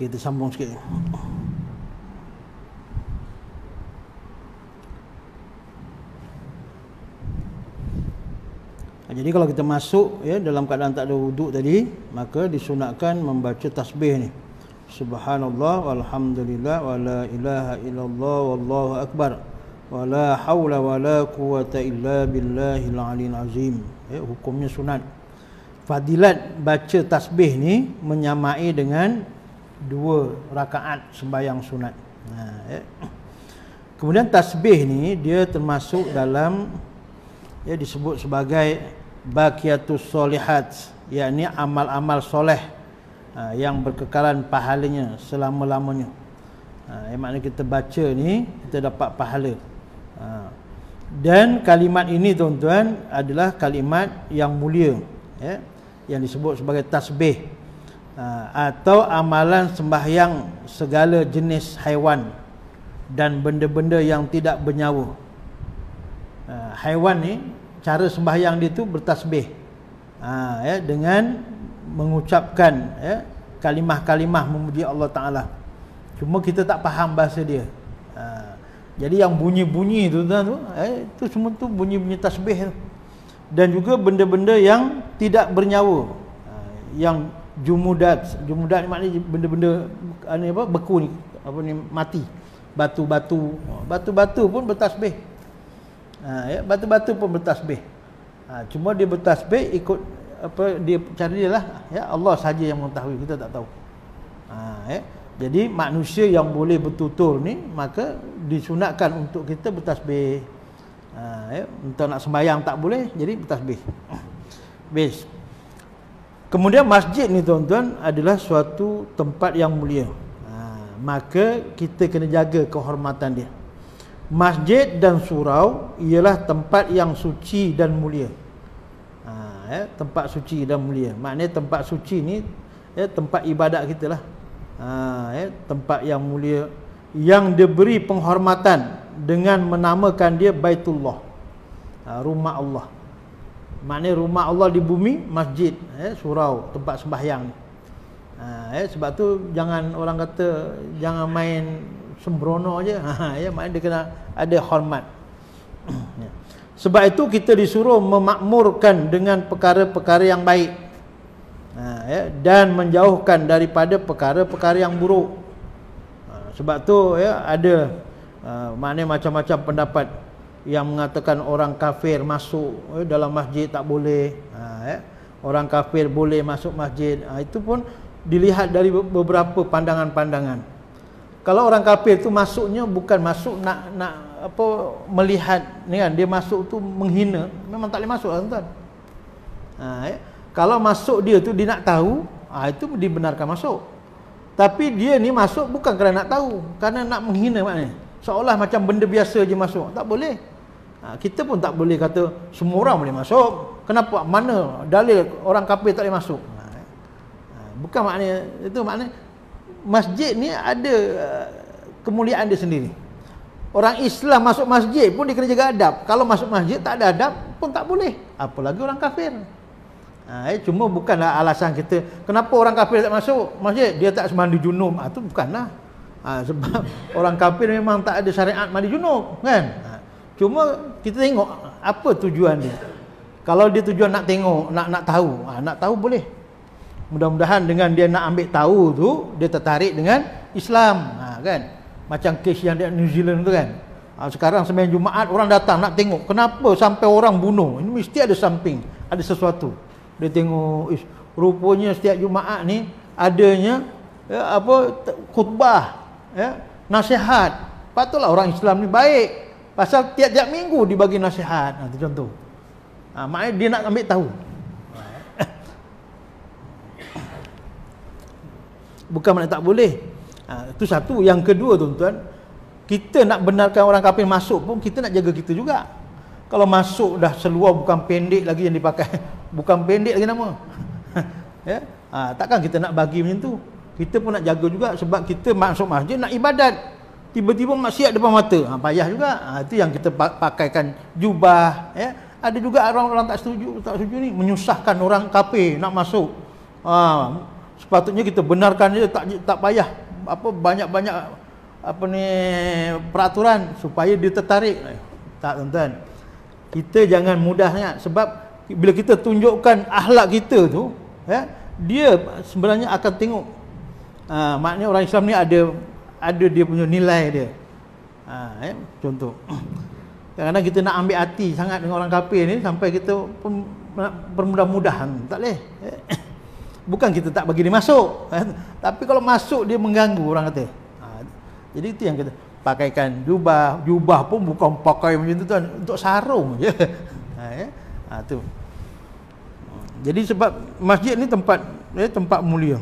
Kita sambung sikit. Jadi kalau kita masuk ya dalam keadaan tak ada wuduk tadi, maka disunatkan membaca tasbih ni. Subhanallah walhamdulillah wala ilaha illallah wallahu akbar wala haula wala quwata illa billahil aliyil azim. Ya, hukumnya sunat. Fadilat baca tasbih ni menyamai dengan 2 rakaat sembahyang sunat. Ya. Kemudian tasbih ni dia termasuk dalam ya disebut sebagai baqiyatus solihat, yakni amal-amal soleh yang berkekalan pahalanya selama-lamanya. Yang maknanya kita baca ni kita dapat pahala. Dan kalimat ini tuan-tuan adalah kalimat yang mulia ya, yang disebut sebagai tasbih atau amalan sembahyang segala jenis haiwan dan benda-benda yang tidak bernyawa. Haiwan ni cara sembahyang dia tu bertasbih ya, dengan mengucapkan ya, kalimah-kalimah memuji Allah Ta'ala. Cuma kita tak faham bahasa dia. Jadi yang bunyi-bunyi tu itu semua tu bunyi-bunyi tasbih tu. Dan juga benda-benda yang tidak bernyawa, yang jumudat ni maknanya benda-benda beku ni, mati. Batu-batu pun bertasbih. Ya, batu-batu pun bertasbih. Cuma dia bertasbih ikut dia cara dia lah ya, Allah saja yang mengetahui, kita tak tahu. Ya. Jadi manusia yang boleh bertutur ni maka disunatkan untuk kita bertasbih. Ya. Untuk nak sembahyang tak boleh, jadi bertasbih. Bes. Kemudian masjid ni tuan-tuan adalah suatu tempat yang mulia. Maka kita kena jaga kehormatan dia. Masjid dan surau ialah tempat yang suci dan mulia. Ya, tempat suci dan mulia. Maknanya tempat suci ni ya, tempat ibadat kita lah. Ya, tempat yang mulia yang diberi penghormatan dengan menamakan dia Baitullah, rumah Allah. Maknanya rumah Allah di bumi, masjid, ya, surau, tempat sembahyang. Ya, sebab tu jangan orang kata jangan main sembrono aje. Ya, maknanya dia kena ada hormat. Ya. Sebab itu kita disuruh memakmurkan dengan perkara-perkara yang baik. Ya, dan menjauhkan daripada perkara-perkara yang buruk. Sebab tu ya ada maknanya macam-macam pendapat yang mengatakan orang kafir masuk dalam masjid tak boleh. Ya. Orang kafir boleh masuk masjid. Itu pun dilihat dari beberapa pandangan-pandangan. Kalau orang kafir tu masuknya bukan masuk nak melihat ni kan, dia masuk tu menghina, memang tak boleh masuk lah tuan-tuan. Ya. Kalau masuk dia tu dia nak tahu, itu dibenarkan masuk. Tapi dia ni masuk bukan kerana nak tahu, kerana nak menghina maknanya. Seolah macam benda biasa je masuk. Tak boleh. Kita pun tak boleh kata semua orang boleh masuk. Kenapa? Mana dalil orang kafir tak boleh masuk? Bukan maknanya itu, maknanya masjid ni ada kemuliaan dia sendiri. Orang Islam masuk masjid pun dia kena jaga adab. Kalau masuk masjid tak ada adab pun tak boleh. Apalagi orang kafir. Cuma bukanlah alasan kita kenapa orang kafir tak masuk masjid, dia tak mandi junub. Itu bukanlah. Sebab orang kafir memang tak ada syariat mandi junub kan. Cuma kita tengok apa tujuan dia. Kalau dia tujuan nak tengok, nak tahu, nak tahu boleh. Mudah-mudahan dengan dia nak ambil tahu tu, dia tertarik dengan Islam, kan? Macam kes yang di New Zealand tu kan. Sekarang sembahyang Jumaat orang datang nak tengok kenapa sampai orang bunuh. Ini mesti ada something, ada sesuatu. Dia tengok, rupanya setiap Jumaat ni adanya ya, khutbah, ya, nasihat. Patutlah orang Islam ni baik. Pasal tiap-tiap minggu dibagi nasihat. Itu contoh. Maknanya dia nak ambil tahu. Bukan maknanya tak boleh. Itu satu. Yang kedua tuan-tuan, kita nak benarkan orang kafir masuk pun kita nak jaga kita juga. Kalau masuk dah seluar bukan pendek lagi yang dipakai. Bukan pendek lagi nama. Ya? Takkan kita nak bagi macam tu. Kita pun nak jaga juga, sebab kita masuk masjid nak ibadat. Tiba-tiba maksiat depan mata. Payah juga. Itu yang kita pakaikan jubah, ya. Ada juga orang-orang tak setuju ni menyusahkan orang kafir nak masuk. Sepatutnya kita benarkan dia, tak payah banyak-banyak peraturan supaya dia tertarik. Tak, tuan-tuan. Kita jangan mudah sangat, sebab bila kita tunjukkan akhlak kita tu, ya, dia sebenarnya akan tengok. Maknanya orang Islam ni ada dia punya nilai dia. Ya, contoh. Kadang-kadang kita nak ambil hati sangat dengan orang kafir ni sampai kita pun bermudah-mudahan. Tak boleh. Bukan kita tak bagi dia masuk, tapi kalau masuk dia mengganggu, orang kata. Jadi itu yang kita pakaikan jubah. Jubah pun bukan pakai macam tu tuan, untuk sarung je. Tu. Jadi sebab masjid ni tempat mulia.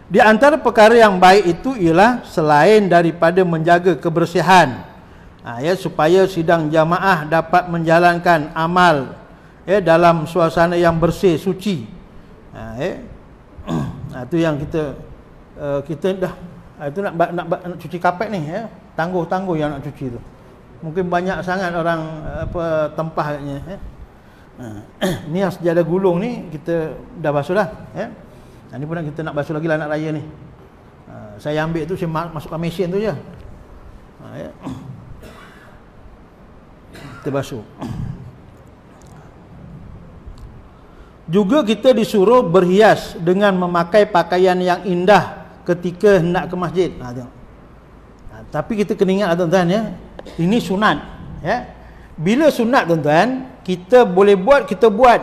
Di antara perkara yang baik itu ialah selain daripada menjaga kebersihan, supaya sidang jamaah dapat menjalankan amal dalam suasana yang bersih, suci. Itu yang kita dah itu nak cuci kapet ni, tangguh-tangguh yang nak cuci tu. Mungkin banyak sangat orang tempah katnya. Ni yang sejadah gulung ni kita dah basuh dah, Ni pun kita nak basuh lagi lah, nak raya ni. Saya ambil tu, saya masukkan mesin tu je. Kita basuh. Juga kita disuruh berhias dengan memakai pakaian yang indah ketika hendak ke masjid. Tapi kita kena ingat, tuan-tuan, ya, ini sunat, ya. Bila sunat, tuan-tuan, kita boleh buat, kita buat,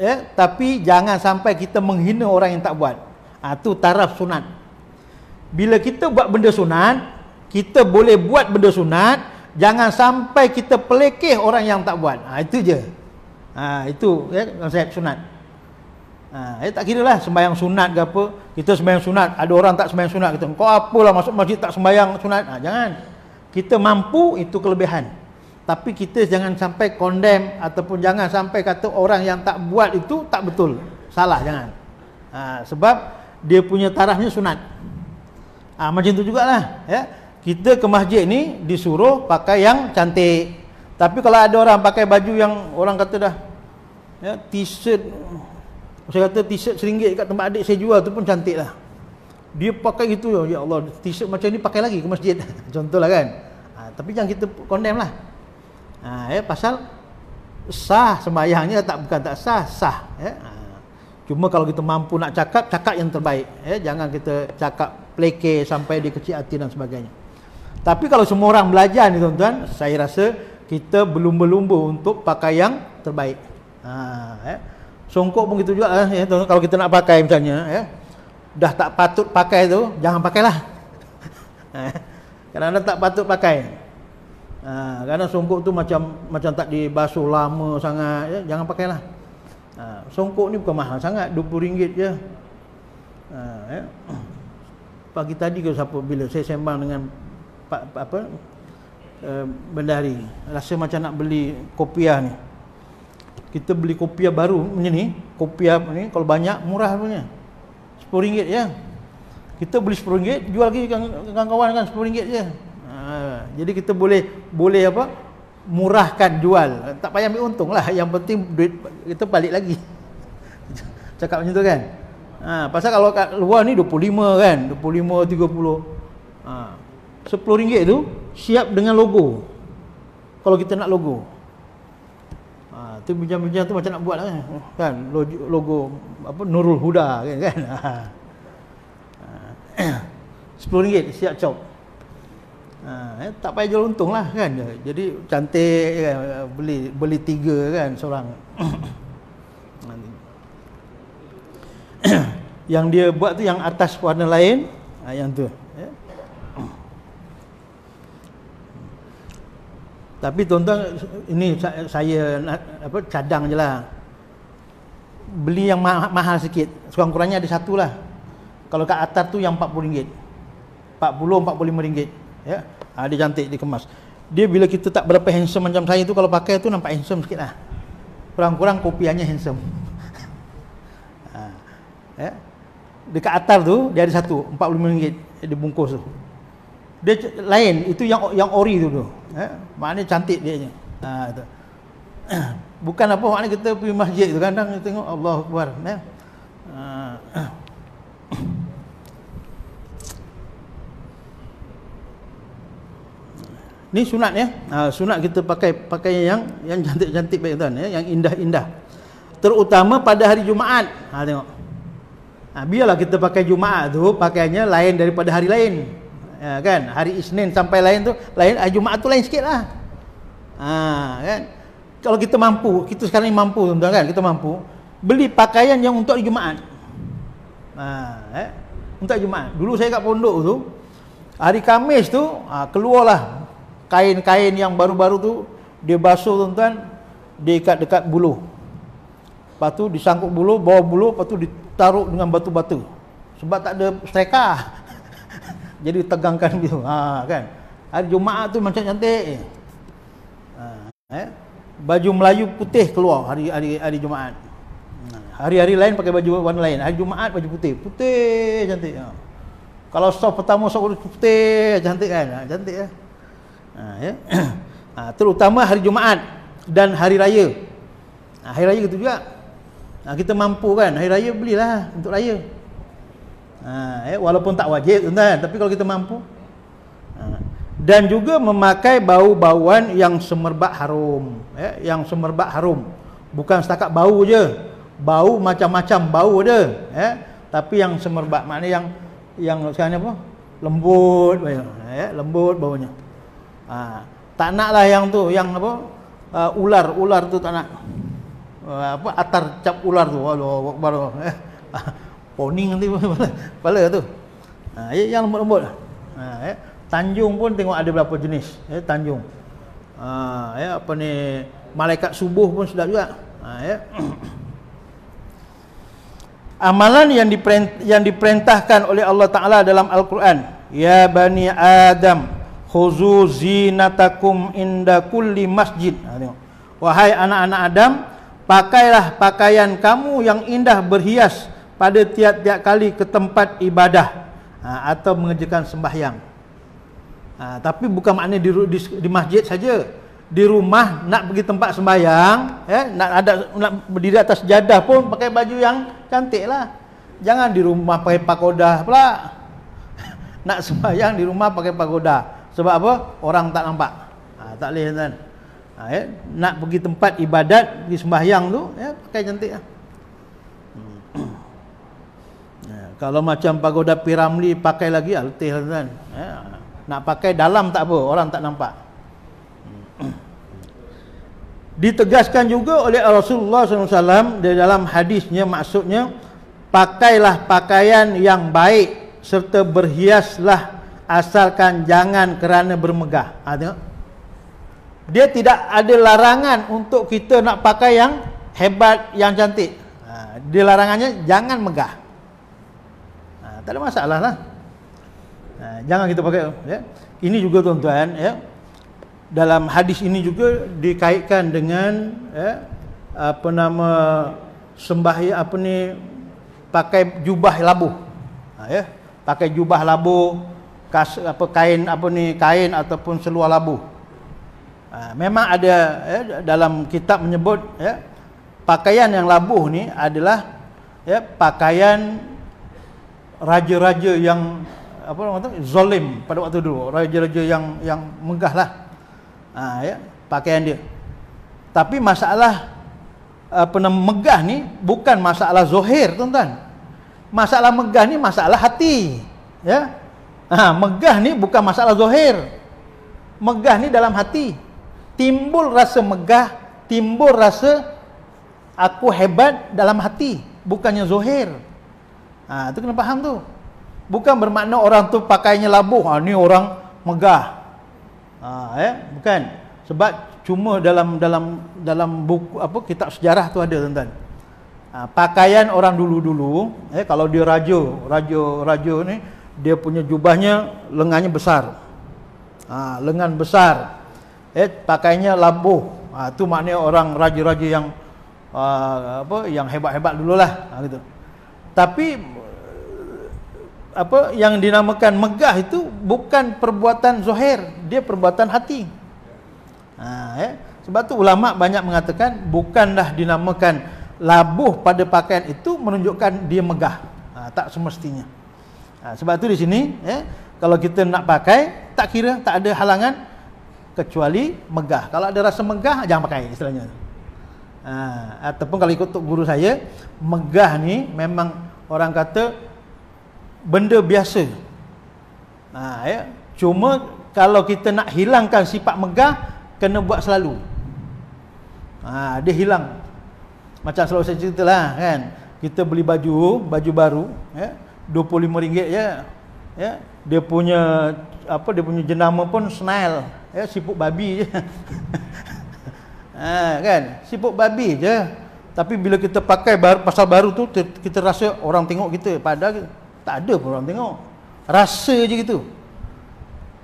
ya, tapi jangan sampai kita menghina orang yang tak buat. Itu taraf sunat. Bila kita buat benda sunat, kita boleh buat benda sunat, jangan sampai kita pelekeh orang yang tak buat. Itu je. Itu, ya, konsep sunat. Tak kira lah sembahyang sunat ke apa. Kita sembahyang sunat, ada orang tak sembahyang sunat, kita, kau apalah masuk masjid tak sembahyang sunat. Jangan. Kita mampu, itu kelebihan. Tapi kita jangan sampai condemn, ataupun jangan sampai kata orang yang tak buat itu tak betul, salah, jangan. Sebab dia punya tarafnya sunat. Macam tu jugalah, ya. Kita ke masjid ni disuruh pakai yang cantik. Tapi kalau ada orang pakai baju yang orang kata dah, ya, t-shirt, saya kata t-shirt RM1 kat tempat adik saya jual tu pun cantik lah. Dia pakai gitu, ya Allah, t-shirt macam ni pakai lagi ke masjid. Contohlah kan. Tapi jangan kita condemn lah. Pasal sah sembahyangnya, bukan tak sah, sah. Cuma kalau kita mampu nak cakap yang terbaik. Jangan kita cakap pelekeh sampai dia kecil hati dan sebagainya. Tapi kalau semua orang belajar ni, tuan-tuan, saya rasa kita berlumba-lumba untuk pakai yang terbaik. Songkok pun gitu juga, ya, kalau kita nak pakai misalnya, ya, dah tak patut pakai tu, jangan pakailah. Kadang-kadang tak patut pakai. Kadang songkok tu macam tak dibasuh lama sangat, ya, jangan pakailah. Songkok ni bukan mahal sangat, RM20 je. Ya. Pagi tadi ke siapa, bila saya sembang dengan bendahari, rasa macam nak beli kopiah ni. Kita beli kopiah baru macam ni, kopiah ni kalau banyak murah punya, RM10 je. Kita beli RM10, jual lagi kawan-kawan kan RM10 je. Jadi kita boleh apa, murahkan jual, tak payah ambil untung lah, yang penting duit kita balik lagi. Cakap macam tu kan. Pasal kalau kat luar ni 25 kan, 25, 30. RM10 tu siap dengan logo. Kalau kita nak logo, tu bincang-bincang tu macam nak buat kan, logo apa, Nurul Huda kan. RM10 siap cop. Tak payah jual untung lah kan. Jadi cantik kan, beli 3 kan seorang. Yang dia buat tu yang atas warna lain, yang tu, ya. Tapi tuan-tuan, ini saya cadang je lah. Beli yang mahal sikit, sekurang-kurangnya ada satu lah. Kalau kat atas tu yang RM40, RM40-45, ya. Dia cantik, dia kemas. Dia bila kita tak berapa handsome macam saya tu, kalau pakai tu nampak handsome sikit lah. Kurang-kurang kopiahnya handsome. Ya. dekat atar tu dia ada satu RM45 dibungkus tu. Dia lain, itu yang ori tu. Maknanya cantik dia je. Tu. Bukan apa maknanya kita pergi masjid tu kadang kita tengok Allahu Akbar, Ni sunat ya. Sunat kita pakai yang cantik-cantik baik tuan ya, yang indah-indah. Terutama pada hari Jumaat. Tengok. Biarlah kita pakai Jumaat tu pakaiannya lain daripada hari lain. Kan? Hari Isnin sampai lain tu lain, hari Jumaat tu lain sikitlah. Kan? Kalau kita mampu, kita sekarang ni mampu tuan-tuan kan, kita mampu beli pakaian yang untuk hari Jumaat. Untuk hari Jumaat. Dulu saya kat pondok tu, hari Khamis tu keluarlah kain-kain yang baru-baru tu, dia basuh tuan-tuan, dia ikat dekat buluh. Lepas tu disangkut buluh, bawah buluh, lepas tu ditaruh dengan batu-batu. Sebab tak ada striker. Jadi tegangkan gitu. Kan. Hari Jumaat tu macam cantik. Baju Melayu putih keluar hari Jumaat. Hari-hari lain pakai baju warna lain. Hari Jumaat baju putih. Putih cantik. Kalau sop pertama sop putih cantik kan. Cantik ya. Terutama hari Jumaat dan hari raya. Hari raya gitu juga. Kita mampu kan, hari raya belilah untuk raya. Walaupun tak wajib tuan-tuan, tapi kalau kita mampu. Dan juga memakai bau-bauan yang semerbak harum, yang semerbak harum. Bukan setakat bau je. Bau macam-macam bau ada, tapi yang semerbak, maknanya yang sekarang apa? Lembut, lembut baunya. Tak naklah yang tu, yang apa? Ular tu tak nak. Atar cap ular tu. Waduh, akbar. Poning nanti kepala tu. Yang lembut-lembut. Tanjung pun tengok ada berapa jenis. Tanjung. Apa ni, malaikat subuh pun sedap juga. Amalan yang diperintahkan oleh Allah Ta'ala dalam Al-Quran. Ya Bani Adam, khuzu zinatakum inda kulli masjid. Wahai anak-anak Adam, pakailah pakaian kamu yang indah berhias pada tiap-tiap kali ke tempat ibadah atau mengerjakan sembahyang. Tapi bukan maknanya di masjid saja. Di rumah nak pergi tempat sembahyang, nak berdiri atas sejadah pun pakai baju yang cantik lah. Jangan di rumah pakai pagoda pula. Nak sembahyang di rumah pakai pagoda. Sebab apa? Orang tak nampak. Tak boleh kan. Nak pergi tempat ibadat, pergi sembahyang tu, pakai cantik lah. Kalau macam pagoda Piramli pakai lagi, letih kan. Nak pakai dalam tak apa, orang tak nampak. Ditegaskan juga oleh Rasulullah SAW di dalam hadisnya, maksudnya pakailah pakaian yang baik serta berhiaslah, asalkan jangan kerana bermegah. Tengok. Dia tidak ada larangan untuk kita nak pakai yang hebat, yang cantik. Dia larangannya jangan megah. Tak ada masalah lah. Jangan kita pakai. Ini juga tuan-tuan, dalam hadis ini juga dikaitkan dengan pakai jubah labuh. Pakai jubah labuh, kain ataupun seluar labuh. Memang ada dalam kitab menyebut pakaian yang labuh ni adalah pakaian raja-raja yang zalim pada waktu dulu, raja-raja yang megah lah. Pakaian dia. Tapi masalah megah ni bukan masalah zahir tuan-tuan. Masalah megah ni masalah hati. Megah ni bukan masalah zahir. Megah ni dalam hati. Timbul rasa megah, timbul rasa aku hebat dalam hati, bukannya zahir. Itu kena faham tu. Bukan bermakna orang tu pakainya labuh, ni orang megah. Bukan. Sebab cuma dalam buku kitab sejarah tu ada tuan-tuan. Pakaian orang dulu-dulu, kalau dia raja ni, dia punya jubahnya lengannya besar. Lengan besar. Pakainya labuh. Tu maknanya orang raja-raja yang yang hebat-hebat dululah, gitu. Tapi apa yang dinamakan megah itu bukan perbuatan zahir, dia perbuatan hati. Sebab tu ulama banyak mengatakan bukanlah dinamakan labuh pada pakaian itu menunjukkan dia megah. Tak semestinya. Sebab tu di sini kalau kita nak pakai, tak kira, tak ada halangan kecuali megah. Kalau ada rasa megah, jangan pakai istilahnya. Ataupun kalau ikut guru saya, megah ni memang orang kata benda biasa. Cuma kalau kita nak hilangkan sifat megah, kena buat selalu. Dia hilang. Macam selalu saya ceritalah kan. Kita beli baju baru, RM25 je. Dia punya dia punya jenama pun snail, siput babi je. Kan? Siput babi je. Tapi bila kita pakai pasal baru tu, kita rasa orang tengok kita, padahal tak ada pun orang tengok. Rasa je gitu.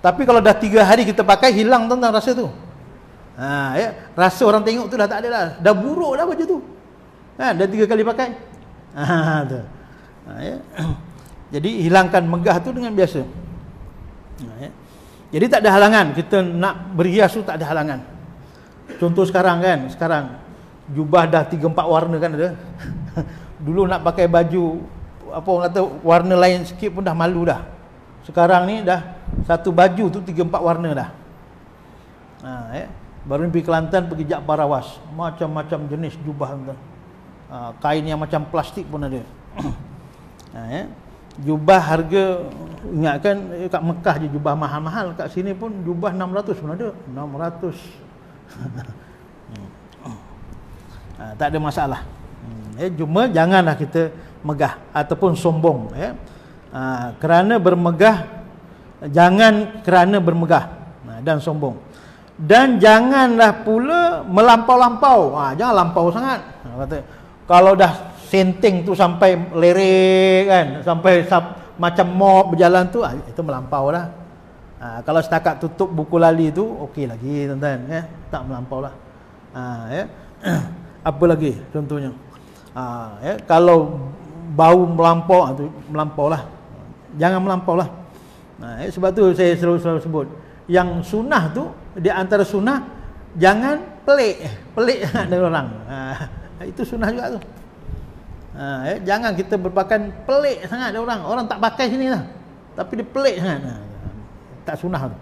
Tapi kalau dah 3 hari kita pakai, hilang tentang rasa tu. Rasa orang tengok tu dah tak ada dah. Dah buruk dah baju tu. Dah 3 kali pakai. Tu. Jadi hilangkan megah tu dengan biasa. Jadi tak ada halangan. Kita nak berhias tu tak ada halangan. Contoh sekarang kan. Sekarang jubah dah 3-4 warna kan ada. Dulu nak pakai baju apa orang kata warna lain sikit pun dah malu dah. Sekarang ni dah satu baju tu 3-4 warna dah. Baru ni pergi Kelantan, pergi Jak Parawas, macam-macam jenis jubah tu. Kain yang macam plastik pun ada. Jubah harga, ingatkan kat Mekah je jubah mahal-mahal, kat sini pun jubah 600 pun ada. 600. Tak ada masalah. Cuma janganlah kita megah ataupun sombong. Kerana bermegah, jangan kerana bermegah dan sombong. Dan janganlah pula melampau-lampau. Jangan lampau sangat. Kata, kalau dah senting tu sampai lerek kan, sampai macam mob berjalan tu, itu melampau dah. Kalau setakat tutup buku lali tu, okey lagi tuan-tuan, tak melampau lah. Apa lagi contohnya? Kalau bau melampau lah. Jangan melampau lah. Sebab tu saya selalu sebut, yang sunnah tu, di antara sunnah, jangan pelik dengan orang. Itu sunnah juga tu. Jangan kita berpakaian pelik sangat dengan orang. Orang tak pakai sini lah, tapi dia pelik sangat. Tak sunnah tu.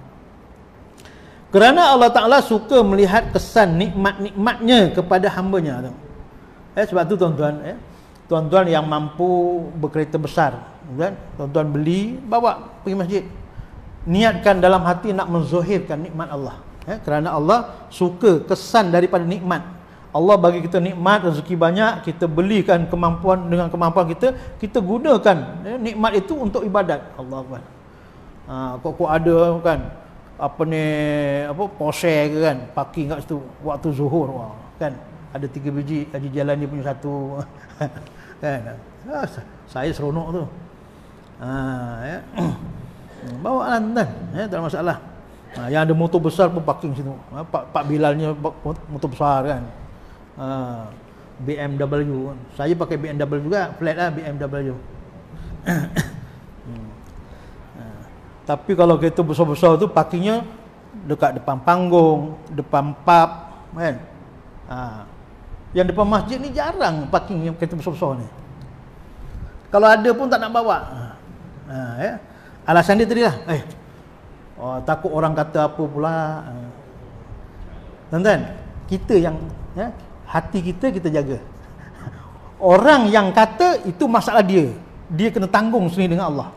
Kerana Allah Ta'ala suka melihat kesan nikmat-nikmatnya kepada hambanya tu. Sebab tu tuan-tuan, tuan-tuan yang mampu berkereta besar, kan? Tuan-tuan beli, bawa pergi masjid. Niatkan dalam hati nak menzohirkan nikmat Allah. Kerana Allah suka kesan daripada nikmat. Allah bagi kita nikmat, rezeki banyak, kita belikan kemampuan, dengan kemampuan kita, kita gunakan nikmat itu untuk ibadat. Allah Akbar. Kok ada kan Porsche ke kan, parking kat situ waktu zuhur, kan ada 3 biji, Haji Jalani punya satu. Kan, saya seronok tu. Bawa lah tuan, tak ada masalah. Yang ada motor besar pun parking situ. Pak Bilalnya motor besar kan. BMW. Saya pakai BMW juga, flat lah BMW. Tapi kalau kereta besar-besar tu parkingnya dekat depan panggung, depan pub kan. Yang depan masjid ni jarang parking yang kereta besar-besar ni. Kalau ada pun tak nak bawa. Alasan dia tadi lah, takut orang kata apa pula. Tuan-tuan, kita yang hati kita jaga. Orang yang kata itu masalah dia kena tanggung sendiri dengan Allah.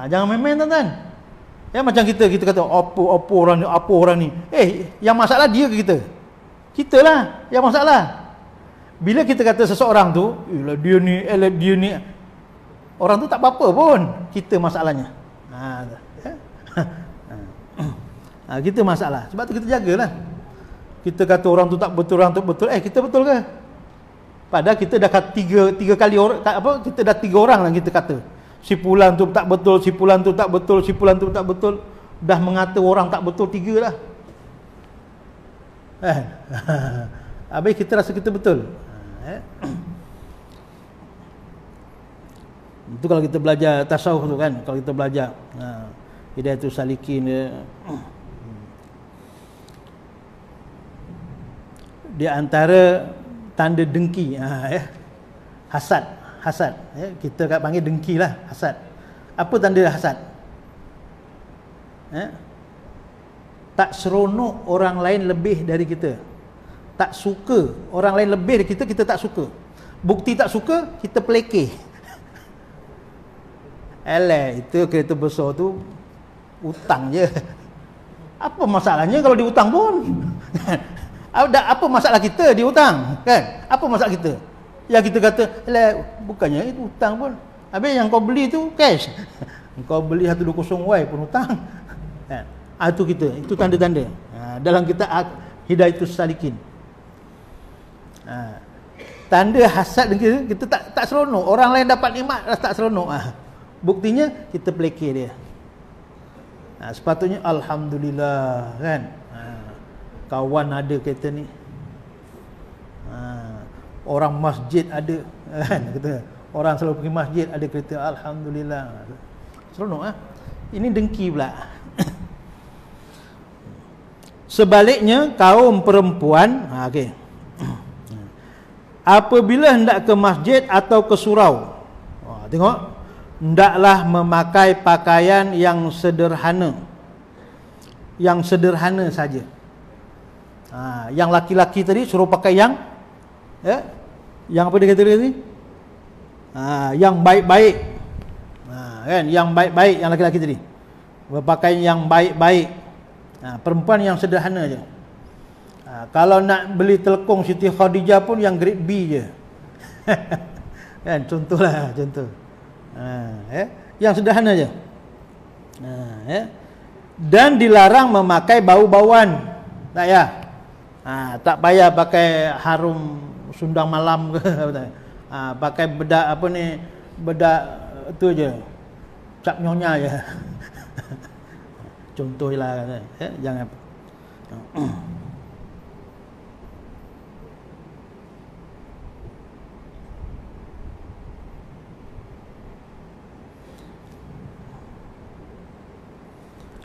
Jangan main-main tuan-tuan. Macam kita kata apa orang ni. Yang masalah dia ke kita? Kita lah yang masalah. Bila kita kata seseorang tu, dia ni, orang tu tak apa-apa pun, kita masalahnya. Kita masalah. Sebab tu kita jagalah. Kita kata orang tu tak betul, orang tu betul. Kita betul ke? Padahal kita dah tiga kali orang, kita dah 3 orang lah kita kata. Si fulan tu tak betul, si fulan tu tak betul, si fulan tu tak betul. Dah mengata orang tak betul 3 dah. Habis kita rasa kita betul. Itu kalau kita belajar tasawuf tu kan, kalau kita belajar Hidayatul Salikin dia. Di antara tanda dengki, hasad, kita kat panggil dengki lah, hasad. Apa tanda hasad? Tak seronok orang lain lebih dari kita, tak suka orang lain lebih dari kita, kita tak suka. Bukti tak suka, kita pelekeh. Itu kereta besar tu utang je. Apa masalahnya kalau diutang pun? Apa masalah kita diutang kan? Apa masalah kita? Yang kita kata, bukannya itu utang pun. Habis yang kau beli tu cash. Kau beli 120Y pun utang. Kan? Itu kita, itu tanda-tanda. Dalam kita Hidayatul Salikin. Tanda hasad kita tak seronok. Orang lain dapat nikmat tak seronok. Buktinya kita pelekeh dia. Sepatutnya alhamdulillah kan. Kawan ada kereta ni. Orang masjid ada kan, kata orang selalu pergi masjid ada kereta, alhamdulillah. Seronok Ini dengki pula. Sebaliknya kaum perempuan, okey. Apabila hendak ke masjid atau ke surau, tengok, hendaklah memakai pakaian yang sederhana. Yang sederhana saja. Yang laki-laki tadi suruh pakai yang apa dia kata tadi? Yang baik-baik. Kan, yang baik-baik yang laki-laki tadi. Berpakaian yang baik-baik. Perempuan yang sederhana je. Kalau nak beli telekong Siti Khadijah pun yang grade B je. Kan, contohlah, contoh. Yang sederhana je. Dan dilarang memakai bau-bauan. Tak ya? Tak payah pakai harum sundang malam ke. Pakai bedak apa ni, bedak tu je, cap nyonya je. Contohlah, jangan.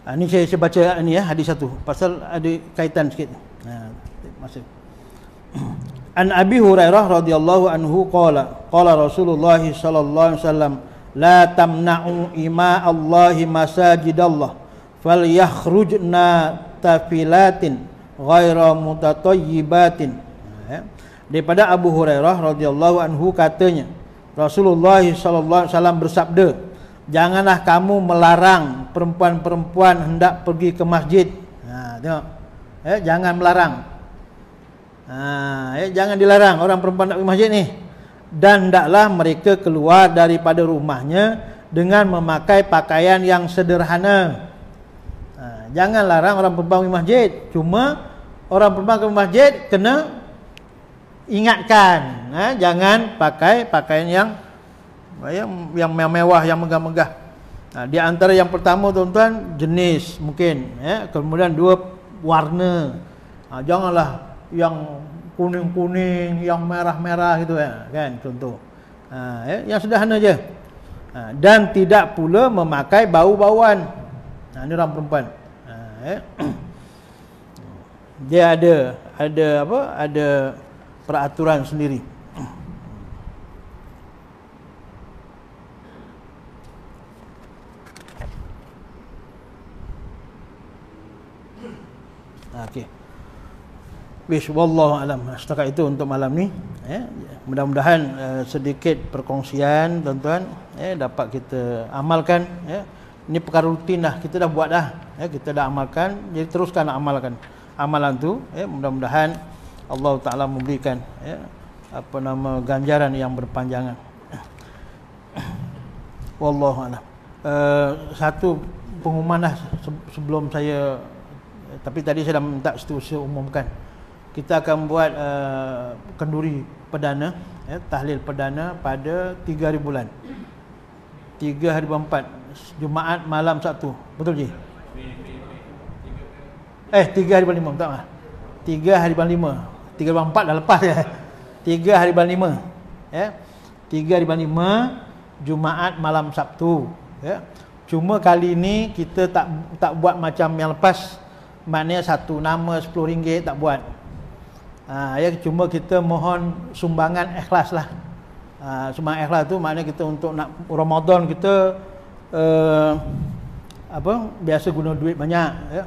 Ini saya baca ni hadis satu, pasal ada kaitan sikit. Masuk. An Abi Hurairah radhiyallahu anhu qala Rasulullah sallallahu alaihi wasallam, la tamna'u ima Allahi masajidallah falyakhrujna tafilatin ghaira mutatayyibatin. Daripada Abu Hurairah radhiyallahu anhu katanya, Rasulullah sallallahu alaihi wasallam bersabda, janganlah kamu melarang perempuan-perempuan hendak pergi ke masjid. Tengok. Jangan melarang. Jangan dilarang orang perempuan nak pergi masjid ni. Dan hendaklah mereka keluar daripada rumahnya dengan memakai pakaian yang sederhana. Jangan larang orang perempuan pergi masjid. Cuma orang perempuan ke masjid kena ingatkan, jangan pakai pakaian yang mewah, yang megah-megah. Di antara yang pertama tuan-tuan, jenis mungkin, kemudian dua, warna. Janganlah yang kuning-kuning, yang merah-merah gitu kan, contoh. Yang sederhana je. Dan tidak pula memakai bau-bauan. Ini orang perempuan. Dia ada apa? Ada peraturan sendiri. Okey. Wish wallahu alam. Setakat itu untuk malam ni. Mudah-mudahan sedikit perkongsian tuan-tuan dapat kita amalkan. Ini perkara rutin dah, kita dah buat dah. Kita dah amalkan, jadi teruskan amalkan amalan tu. Mudah-mudahan Allah Taala memberikan ganjaran yang berpanjangan. Wallahu alam. Satu pengumuman dah sebelum saya, tapi tadi saya dah minta seterusnya umumkan. Kita akan buat kenduri perdana, tahlil perdana pada 3 hari bulan, 3 hari 4, Jumaat malam Sabtu. Betul je? 3 hari bulan 5, tak lah. 3 hari bulan 5, 3 hari bulan 4 dah lepas ya. 3 hari bulan 5, 3 hari bulan 5 Jumaat malam Sabtu, ya. Cuma kali ini kita tak buat macam yang lepas, maknanya satu nama RM10 tak buat. Ya, cuma kita mohon sumbangan ikhlas lah. Sumbangan ikhlas tu maknanya kita untuk nak Ramadan kita biasa guna duit banyak, ya.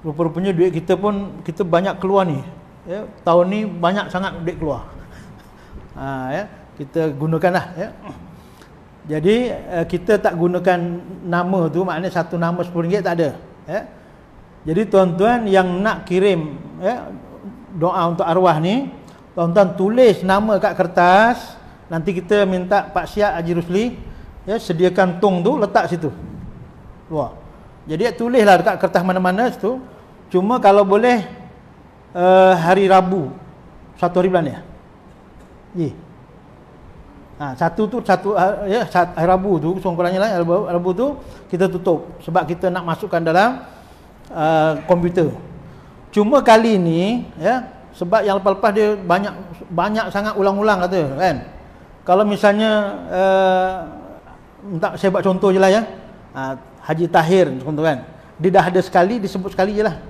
Rupa-rupanya duit kita pun kita banyak keluar ni, ya. Tahun ni banyak sangat duit keluar. Ya, kita gunakanlah, ya. Jadi kita tak gunakan nama tu, maknanya satu nama RM10 tak ada, ya. Jadi tuan-tuan yang nak kirim, ya, doa untuk arwah ni, tuan-tuan tulis nama kat kertas. Nanti kita minta Pak Siap Haji Rusli, ya, sediakan tong tu letak situ luar. Jadi tulislah dekat kertas mana-mana situ. Cuma kalau boleh hari Rabu 1 hari bulan ya. Satu hari Rabu tu kurang-kurangnya lah, Rabu tu kita tutup sebab kita nak masukkan dalam komputer. Cuma kali ni, ya, sebab yang lepas-lepas dia banyak sangat ulang-ulang kata, kan. Kalau misalnya saya buat contoh je lah, ya. Haji Tahir contoh, kan. Dia dah ada sekali, disebut sekali je lah.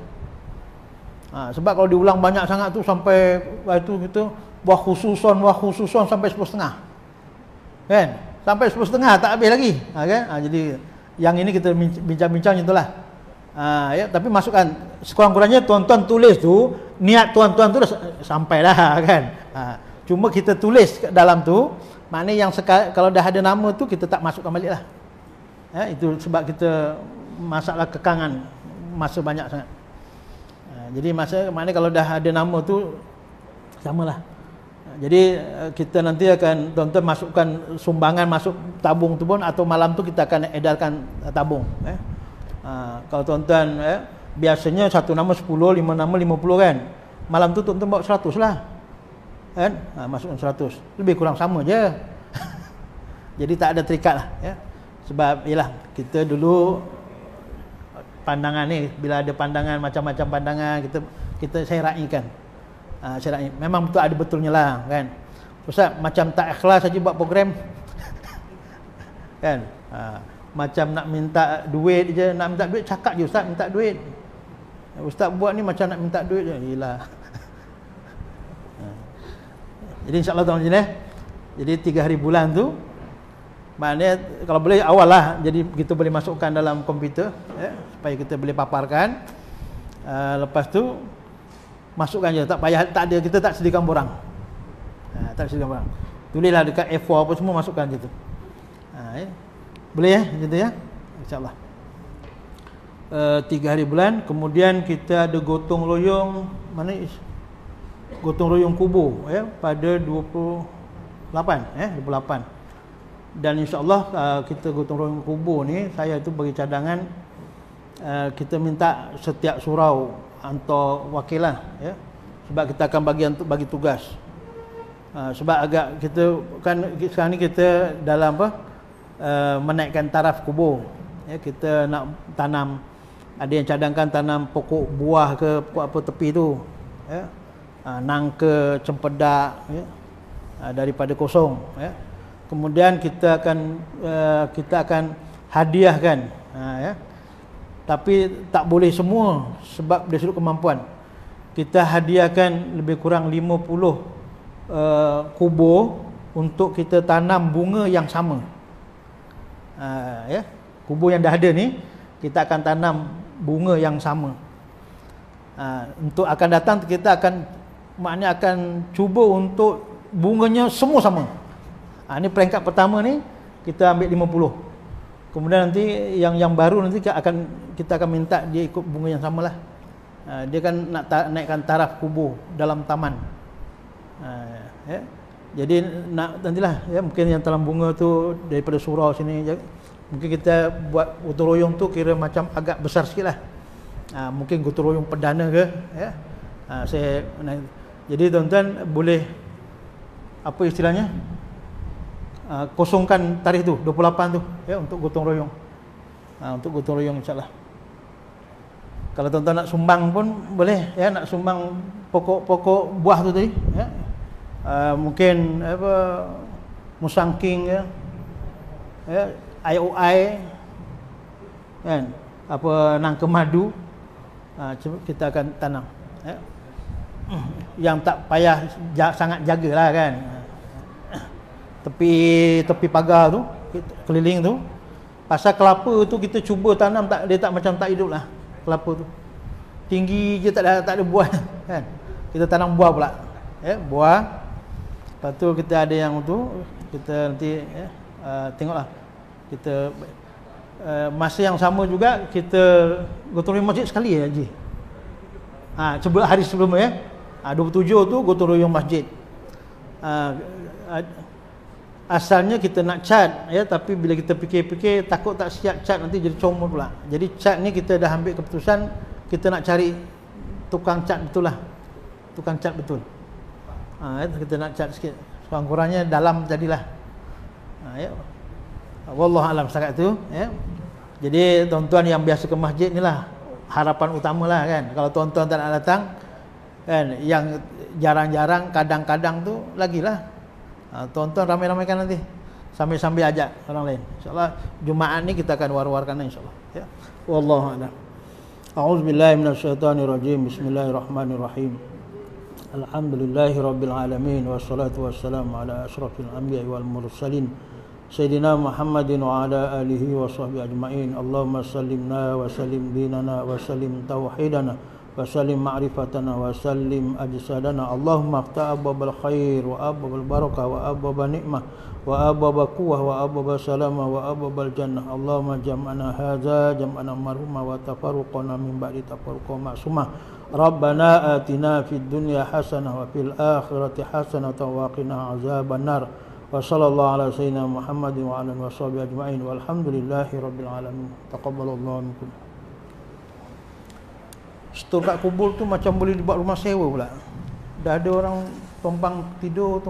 Sebab kalau diulang banyak sangat tu sampai itu kita wah khususon sampai 10.30. Kan? Sampai 10.30 tak habis lagi. Kan? Jadi yang ini kita bincang-bincang itulah. Ya, tapi masukkan sekurang-kurangnya tuan-tuan tulis tu, niat tuan-tuan tu dah sampai dah, kan. Cuma kita tulis kat dalam tu, maknanya yang kalau dah ada nama tu kita tak masukkan balik lah. Ya, itu sebab kita masalah kekangan masa banyak sangat. Jadi maknanya kalau dah ada nama tu samalah. Jadi kita nanti akan tuan-tuan masukkan sumbangan masuk tabung tu pun, atau malam tu kita akan edarkan tabung. Kalau tuan-tuan biasanya satu nama 10, 5 nama 50, kan. Malam tu tuan-tuan bawa 100 lah, kan. Masukkan 100, lebih kurang sama je. Jadi tak ada terikat lah, ya. Sebab yalah kita dulu pandangan ni, bila ada pandangan macam-macam pandangan kita saya raikan. Memang betul ada betulnya lah, kan. Ustaz macam tak ikhlas saja buat program. Kan. Macam nak minta duit je, nak minta duit cakap je ustaz minta duit. Ustaz buat ni macam nak minta duit je. Gila. Jadi insya-Allah tuan-tuan, jadi 3 hari bulan tu maknanya kalau boleh awal lah, jadi kita boleh masukkan dalam komputer, ya, supaya kita boleh paparkan. Lepas tu masukkan je, tak payah, tak ada, kita tak sediakan borang. Tak sediakan borang. Tulislah dekat A4 apa semua, masukkan gitu. Ya. Boleh ya, gitu ya. Insya-Allah. 3 hari bulan, kemudian kita ada gotong royong, gotong royong kubur, ya, pada 28, 28. Dan insya-Allah kita gotong royong kubur ni, saya tu bagi cadangan, kita minta setiap surau hantar wakil lah, ya. Sebab kita akan bagi tugas. Sebab agak kita kan sekarang ni kita dalam menaikkan taraf kubur, ya. Kita nak tanam, ada yang cadangkan tanam pokok buah ke pokok apa tepi tu, ya. Nangka, cempedak, ya. Daripada kosong, ya. Kemudian kita akan hadiahkan, ya. Tapi tak boleh semua sebab dari sudut kemampuan. Kita hadiahkan lebih kurang 50 kubur untuk kita tanam bunga yang sama. Ya, kubur yang dah ada ni kita akan tanam bunga yang sama. Untuk akan datang kita maknanya akan cuba untuk bunganya semua sama. Ini peringkat pertama ni kita ambil 50. Kemudian nanti yang baru nanti kita akan minta dia ikut bunga yang samalah. Dia kan nak naikkan taraf kubur dalam taman. Ya. Jadi nantilah, ya, mungkin yang dalam bunga tu daripada surau sini, ya, mungkin kita buat gotong royong tu kira macam agak besar sikitlah. Mungkin gotong royong perdana ke, ya. Jadi tuan-tuan boleh apa istilahnya? Kosongkan tarikh tu 28 tu, ya, untuk gotong royong. Untuk gotong royong insya-Allah. Kalau tuan-tuan nak sumbang pun boleh, ya, nak sumbang pokok buah tu tadi, ya. Mungkin musangking, ya. ya, IOI kan, apa nangka madu, kita akan tanam, ya. Yang tak payah sangat jagalah kan, tepi pagar tu, keliling tu. Pasal kelapa tu kita cuba tanam, dia tak macam tak hidup lah kelapa tu. Tinggi je, tak ada buah kan. Kita tanam buah pula, ya, buah. Lepas tu kita ada yang tu, kita nanti ya, tengoklah kita masa yang sama juga kita gotong royong masjid sekali ya Haji. Hari sebelumnya ya, 27 tu gotong royong masjid. Asalnya kita nak cat ya, tapi bila kita fikir-fikir takut tak siap cat nanti jadi comot pula. Jadi cat ni kita dah ambil keputusan kita nak cari tukang cat betul lah. Tukang cat betul. Kita nak cat sikit. Kurang-kurangnya dalam jadilah. Ya. Wallahu alam setakat tu ya. Jadi tuan-tuan yang biasa ke masjid ni lah harapan utamalah kan. Kalau tuan-tuan tak nak datang kan, yang jarang-jarang kadang-kadang tu lagilah. Tuan-tuan ramai-ramaikan nanti, sambil-sambil ajak orang lain. InsyaAllah Jumaat ni kita akan war-warkan insyaAllah ya. Wallahu a'lam. A'udzubillahi minasyaitonirrajim. Bismillahirrahmanirrahim. Alhamdulillahirabbil alamin, wassalatu wassalamu ala asyrafil anbiya'i wal mursalin Sayyidina Muhammadin wa ala alihi wa sahbihi ajma'in. Allahumma sallimna wa sallim dinana wa sallim tauhidana wa sallim ma'rifatana wa sallim ajsadana. Allahumma afta' abwabal khair wa abwabal barakah wa abwabal nikmah wa abwabal quwwah wa abwabal salama wa abwabal jannah. Allahumma jam'ana hadza jam'ana marhuma wa tafarruqana min ba'di tafarruqa ma'sumah. Rabbana atina fid dunya hasanah wa fil akhirati hasanah wa qina azaban nar. Wa sallallahu ala sayyidina Muhammadin wa ala alihi washabihi ajma'in walhamdulillahi rabbil alamin. Taqabbalallahu minkum. Stor kat kubur tu macam boleh dibuat rumah sewa pula. Dah ada orang tumpang tidur